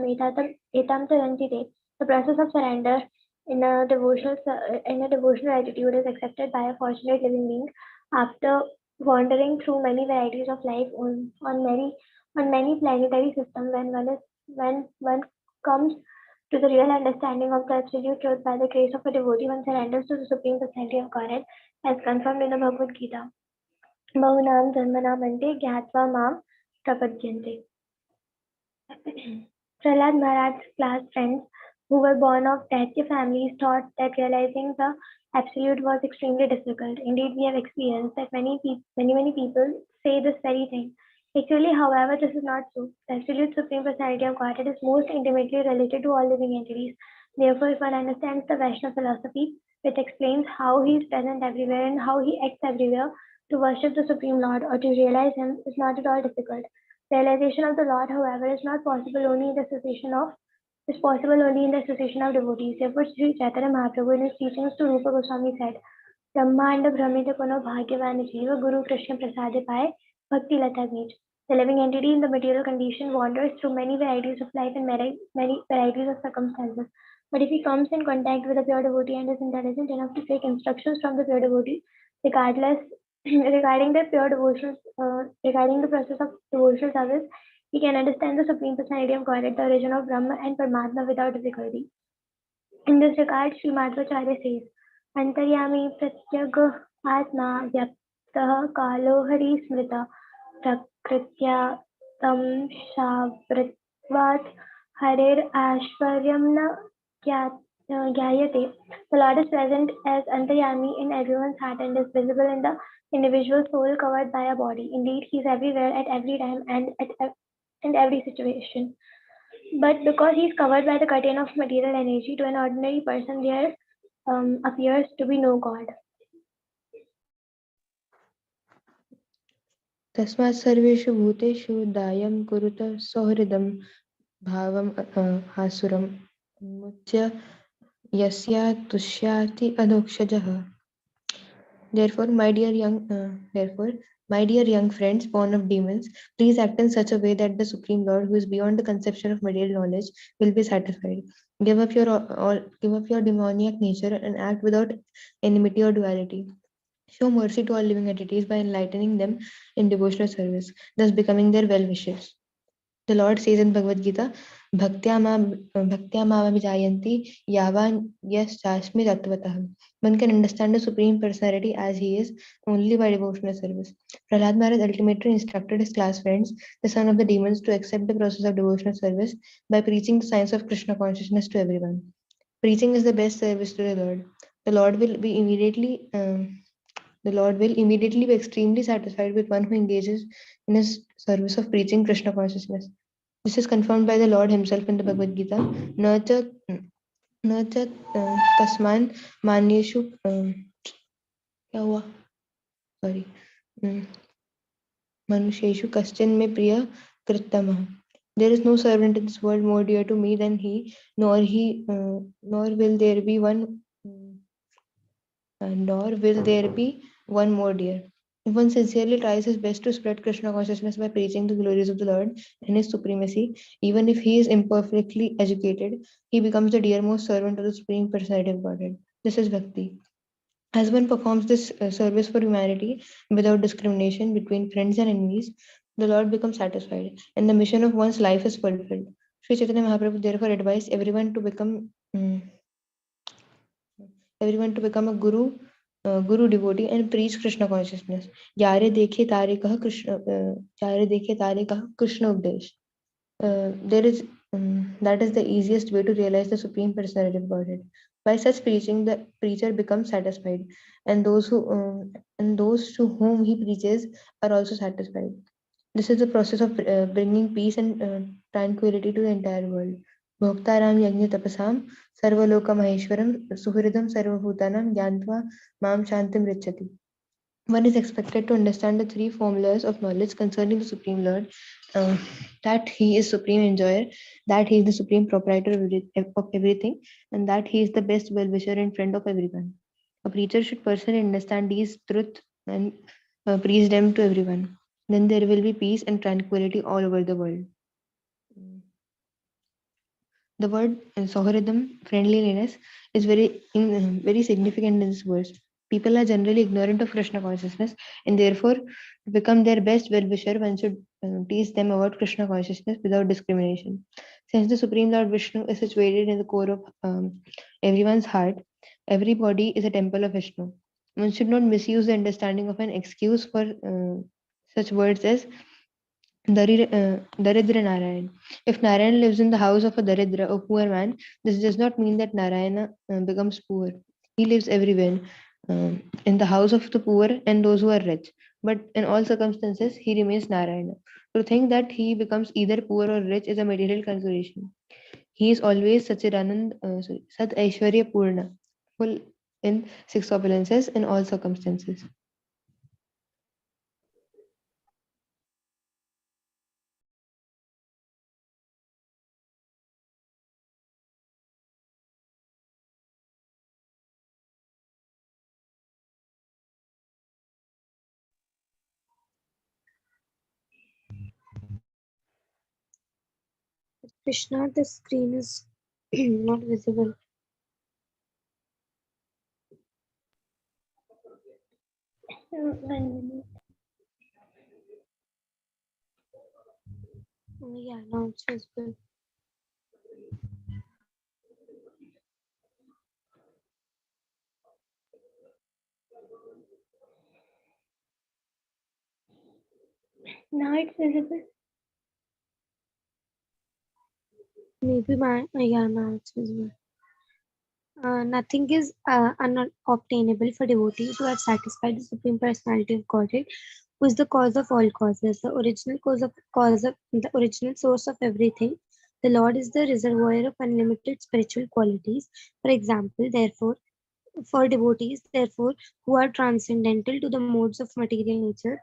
S5: etam taranti te. The process of surrender in a devotional attitude is accepted by a fortunate living being after wandering through many varieties of life on many planetary systems. When one comes to the real understanding of the absolute truth by the grace of a devotee, one surrenders to the Supreme Personality of Godhead, as confirmed in the Bhagavad Gita. Bahunam janmanam ante gyatva mam prapadyante. Prahlad Maharaj's class friends who were born of Daitya families thought that realizing the absolute was extremely difficult. Indeed, we have experienced that many people say this very thing. Actually, however, this is not true. The absolute Supreme Personality of Godhead is most intimately related to all living entities. Therefore, if one understands the Vaishnava philosophy, which explains how he is present everywhere and how he acts everywhere, to worship the Supreme Lord or to realize him is not at all difficult. Realization of the Lord, however, is possible only in the association of devotees. Therefore, Sri Chaitanya Mahaprabhu in his teachings to Rupa Goswami said, Brahmanda Brahmita Kono Bhagyavana Jiva Guru Krishna Prasade Pai Bhakti Lata Gij. The living entity in the material condition wanders through many varieties of life and many varieties of circumstances. But if he comes in contact with a pure devotee and is intelligent enough to take instructions from the pure devotee, regarding the process of devotional service, he can understand the Supreme Personality of Godhead, the origin of Brahma and Paramatma without difficulty. In this regard, Sri Madhvacharya says, Antaryami pratyag atma vyaptah kalo hari smrita prakritya tam shavritvat harir ashvaryam na gyayate. The Lord is present as Antaryami in everyone's heart and is visible in the individual soul covered by a body. Indeed, he is everywhere at every time and in every situation. But because he is covered by the curtain of material energy, to an ordinary person there appears to be no God.
S2: तस्मात् सर्वेषु भूतेषु दायं कुरुत सौहृदं भावं हासुरं मुच्य यस्या तुष्याति अधोक्षजः. Therefore, my dear young friends, born of demons, please act in such a way that the Supreme Lord, who is beyond the conception of material knowledge, will be satisfied. Give up your demoniac nature and act without enmity or duality. Show mercy to all living entities by enlightening them in devotional service, thus becoming their well-wishers. The Lord says in Bhagavad Gita, Bhaktya mama vijayanti yavan yaschasmi tattvatah. One can understand the Supreme Personality as he is only by devotional service. Prahlad Maharaj ultimately instructed his class friends, the son of the demons, to accept the process of devotional service by preaching the science of Krishna consciousness to everyone. Preaching is the best service to the Lord. The Lord will immediately be extremely satisfied with one who engages in his service of preaching Krishna consciousness. This is confirmed by the Lord himself in the Bhagavad Gita. न च तस्मान् मान्येषु क्या हुआ sorry मनुष्येषु कश्चन मे प्रिय कृत्तमः. There is no servant in this world more dear to me than nor will there be one more dear. If one sincerely tries his best to spread Krishna consciousness by preaching the glories of the Lord and his supremacy, even if he is imperfectly educated, he becomes the dearmost servant of the Supreme Personality of Godhead. This is Bhakti. As one performs this service for humanity without discrimination between friends and enemies, the Lord becomes satisfied and the mission of one's life is fulfilled. Sri Chaitanya Mahaprabhu therefore advised everyone to become a guru devotee and preach Krishna consciousness. यारे देखे तारे कह Krishna उपदेश. There is that is the easiest way to realize the Supreme Personality of Godhead. By such preaching, the preacher becomes satisfied, and those to whom he preaches are also satisfied. This is the process of bringing peace and tranquility to the entire world. Bhoktaram yajna tapasam sarvaloka maheshwaram suhridam sarvabhutanam gyantva mam shantim richati. One is expected to understand the three formulas of knowledge concerning the Supreme Lord, uh, that He is Supreme Enjoyer, that He is the Supreme Proprietor of everything, and that He is the best well-wisher and friend of everyone. A preacher should personally understand these truths and preach them to everyone. Then there will be peace and tranquility all over the world. The word Soharidam, friendliness, is very significant in this verse. People are generally ignorant of Krishna consciousness, and therefore, to become their best well-wisher, one should teach them about Krishna consciousness without discrimination. Since the Supreme Lord Vishnu is situated in the core of everyone's heart, every body is a temple of Vishnu. One should not misuse the understanding of an excuse for such words as Daridra Narayan. If Narayan lives in the house of a Daridra, a poor man, this does not mean that Narayana becomes poor. He lives everywhere, in the house of the poor and those who are rich. But in all circumstances, he remains Narayana. To think that he becomes either poor or rich is a material consideration. He is always Sat Aishwarya Purna, full in six opulences in all circumstances.
S4: Krishna, the screen is not visible. Yeah, now it's visible.
S5: Now it's visible.
S4: Maybe yeah, now it's visible. Nothing is unobtainable for devotees who have satisfied the Supreme Personality of Godhead, who is the cause of all causes, the original source of everything. The Lord is the reservoir of unlimited spiritual qualities. For example, therefore, for devotees, therefore, who are transcendental to the modes of material nature,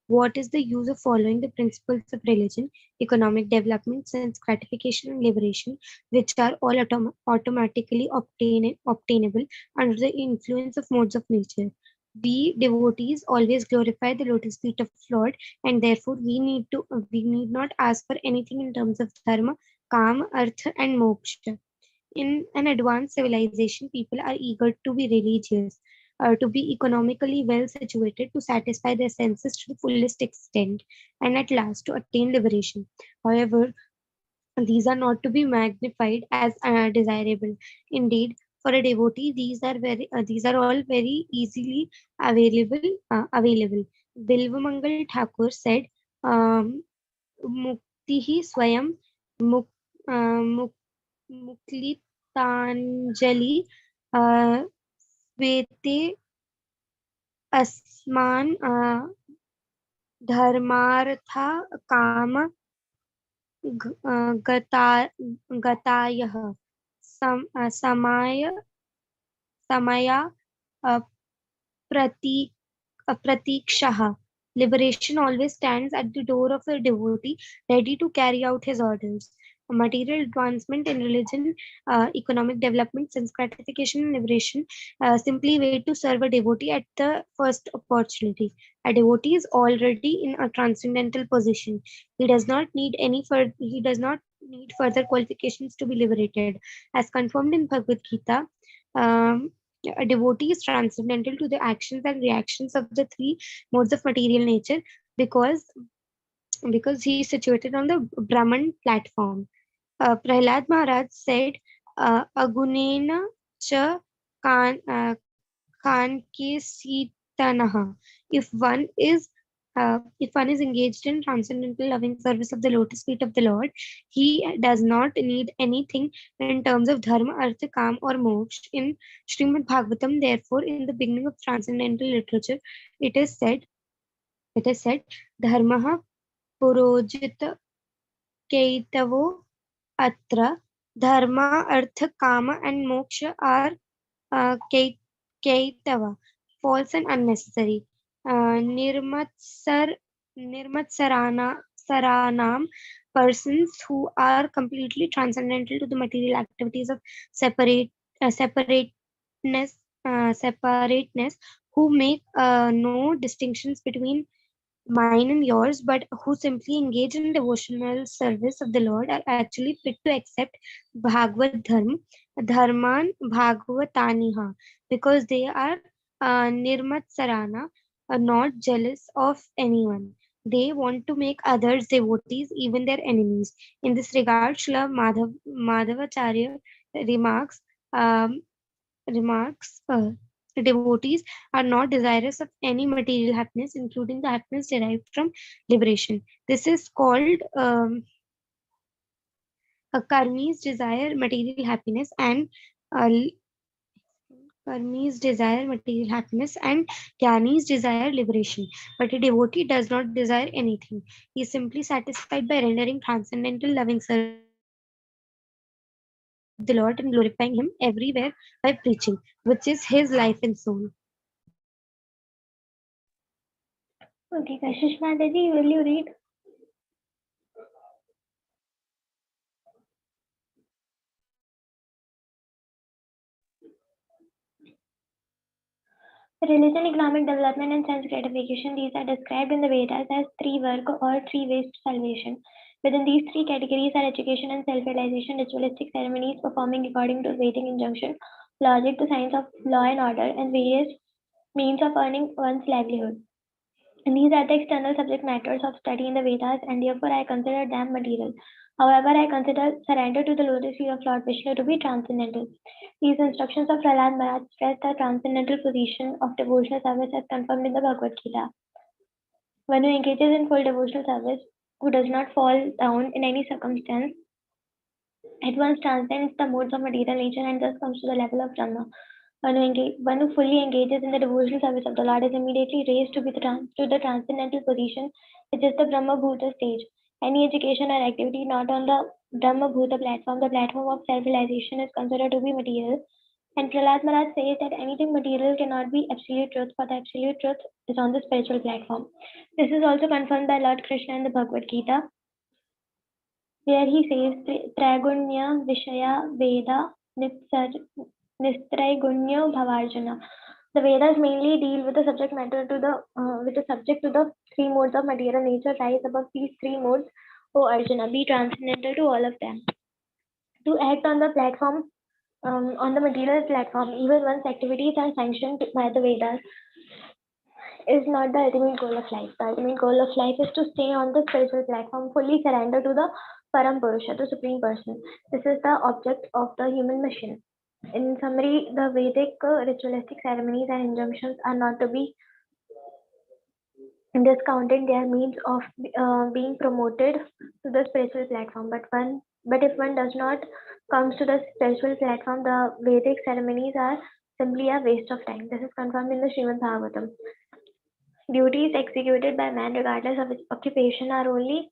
S4: what is the use of following the principles of religion, economic development, sense gratification, and liberation, which are all automatically obtainable under the influence of modes of nature? We devotees always glorify the lotus feet of Lord, and therefore we need not ask for anything in terms of dharma, kama, artha, and moksha. In an advanced civilization, people are eager to be religious, to be economically well situated, to satisfy their senses to the fullest extent, and at last to attain liberation. However, these are not to be magnified as desirable. Indeed, for a devotee, these are all very easily available. Bilvamangal Thakur said, um, "Muktihi swayam muk, muk, मुक्लितांजलि स्वेते अस्मान् धर्मार्थ काम गतायः समया uh, pratikshah. Liberation always stands at the door of a devotee, ready to carry out his orders. Material advancement in religion, economic development, sense gratification, and liberation simply wait to serve a devotee at the first opportunity. A devotee is already in a transcendental position. He does not need further qualifications to be liberated. As confirmed in Bhagavad Gita, um, a devotee is transcendental to the actions and reactions of the three modes of material nature because he is situated on the Brahman platform. Prahlad Maharaj said, "Agunena cha kankesitanaha." If one is engaged in transcendental loving service of the lotus feet of the Lord, he does not need anything in terms of dharma, artha, kam, or moksha. In Srimad Bhagavatam, therefore, in the beginning of transcendental literature, it is said, dharma purojita kaitavo atra. Dharma, artha, kama, and moksha are kaitava, false and unnecessary. Nirmatsar Nirmatsaranam, persons who are completely transcendental to the material activities of separateness, who make no distinctions between mine and yours, but who simply engage in devotional service of the Lord, are actually fit to accept Bhagavad Dharman Bhagavataniha, because they are Nirmatsarana, not jealous of anyone. They want to make others devotees, even their enemies. In this regard, Srila Madhavacharya remarks, um, devotees are not desirous of any material happiness, including the happiness derived from liberation. This is called karmis desire material happiness, and uh, karmis desire material happiness, and jnanis desire liberation. But a devotee does not desire anything. He is simply satisfied by rendering transcendental loving service of the Lord and glorifying Him everywhere by preaching, which is his life and soul.
S5: Okay, Kashish Mataji, will you read? Religion, economic development, and sense gratification, these are described in the Vedas as three varga or three ways to salvation. Within these three categories are education and self-realization, ritualistic ceremonies performing according to Vedic injunction, logic, the science of law and order, and various means of earning one's livelihood. And these are the external subject matters of study in the Vedas, and therefore I consider them material. However, I consider surrender to the lotus feet of Lord Vishnu to be transcendental. These instructions of Prahlad Maharaj stress the transcendental position of devotional service as confirmed in the Bhagavad Gita. One who engages in full devotional service, who does not fall down in any circumstance, at once transcends the modes of material nature and thus comes to the level of Brahma. One who fully engages in the devotional service of the Lord is immediately raised to the transcendental position, which is the Brahma Bhuta stage. Any education or activity not on the Brahma Bhuta platform, the platform of self-realization, is considered to be material. And Prahlad Maharaj says that anything material cannot be absolute truth, for the absolute truth is on the spiritual platform. This is also confirmed by Lord Krishna in the Bhagavad Gita, where he says, Tragunya Vishaya Veda Nistraigunya Bhavarjana. The Vedas mainly deal with the subject matter to the subject to the three modes of material nature. Rise above these three modes, O Arjuna, be transcendental to all of them. To act on the platform, on the material platform, even one's activities are sanctioned by the Vedas, is not the ultimate goal of life. The ultimate goal of life is to stay on the spiritual platform, fully surrender to the Param Purusha, the Supreme Person. This is the object of the human mission. In summary, the Vedic ritualistic ceremonies and injunctions are not to be discounted. They are means of being promoted to the spiritual platform. But if one does not comes to the spiritual platform, the Vedic ceremonies are simply a waste of time. This is confirmed in the Srimad Bhagavatam. Duties executed by man, regardless of his occupation, are only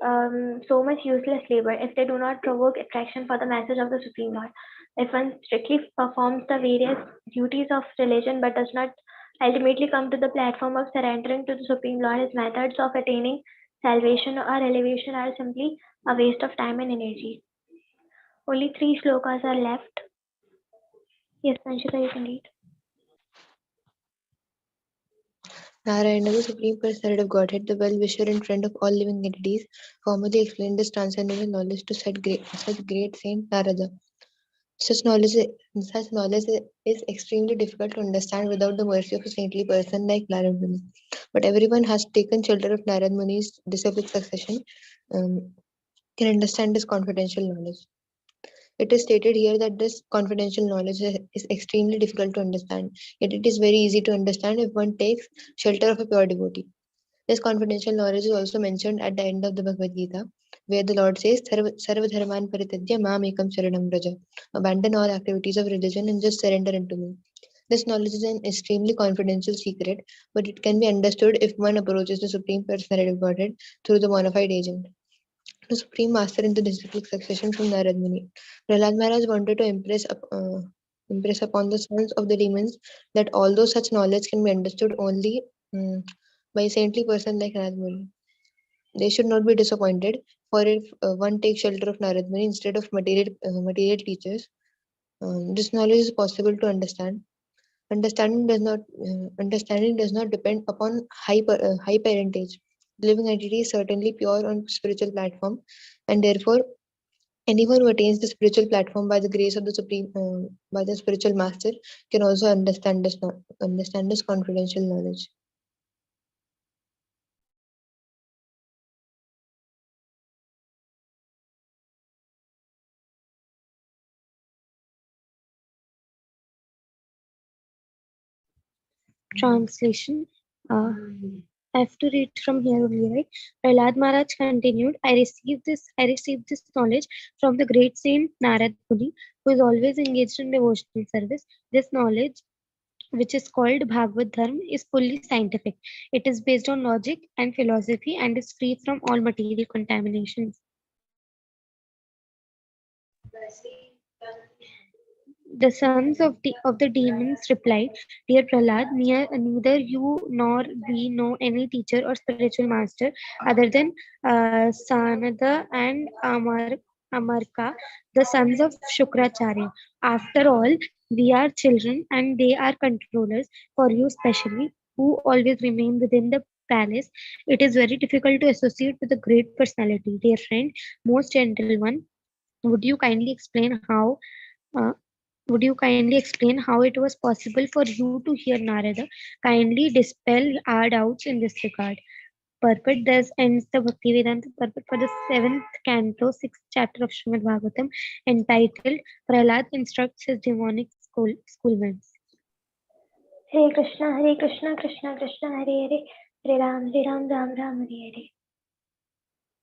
S5: so much useless labor if they do not provoke attraction for the message of the Supreme Lord. If one strictly performs the various duties of religion but does not ultimately come to the platform of surrendering to the Supreme Lord, his methods of attaining salvation or elevation are simply a waste of time and energy. Only 3 slokas are left. Yes, Sanshika, you can read.
S2: Narayana, the Supreme Personality of Godhead, the well-wisher and friend of all living entities, formally explained this transcendental knowledge to such great Saint Narada. Such knowledge is extremely difficult to understand without the mercy of a saintly person like Narad Muni. But everyone has taken shelter of Narad Muni's disciplic succession can understand this confidential knowledge. It is stated here that this confidential knowledge is extremely difficult to understand, yet it is very easy to understand if one takes shelter of a pure devotee. This confidential knowledge is also mentioned at the end of the Bhagavad Gita, where the Lord says, Sarva dharman paritadya mam ekam sharanam vraja. Abandon all activities of religion and just surrender unto me. This knowledge is an extremely confidential secret, but it can be understood if one approaches the Supreme Personality of Godhead through the bona fide agent. The Supreme Master in the disciplic succession from Narad Muni. Prahlad Maharaj wanted to impress upon the sons of the demons that although such knowledge can be understood only by a saintly person like Narad Muni, they should not be disappointed. For if one takes shelter of Narad Muni instead of material teachers, this knowledge is possible to understand. Understanding does not depend upon high parentage. The living entity is certainly pure on spiritual platform, and therefore anyone who attains the spiritual platform by the grace of the supreme by the spiritual master can also understand this confidential knowledge.
S4: Translation. I have to read from here only, right? Prahlad Maharaj continued, I received this knowledge from the great saint Narad Muni, who is always engaged in devotional service. This knowledge, which is called Bhagavad Dharma, is fully scientific. It is based on logic and philosophy and is free from all material contaminations. The sons of the demons replied, Dear Prahlad, neither you nor we know any teacher or spiritual master other than Sanada and Amarka, the sons of Shukracharya. After all, we are children and they are controllers, for you especially, who always remain within the palace. It is very difficult to associate with a great personality. Dear friend, most gentle one, would you kindly explain uh, how it was possible for you to hear Narada? Kindly dispel our doubts in this regard. Purport. Thus ends the Bhaktivedanta purport for the 7th canto, 6th chapter of Srimad Bhagavatam, entitled Prahlad instructs his demonic schoolmates.
S5: Hare Krishna, Krishna Krishna, Hare Hare, Hare Ram, Ram Ram, Hare Hare.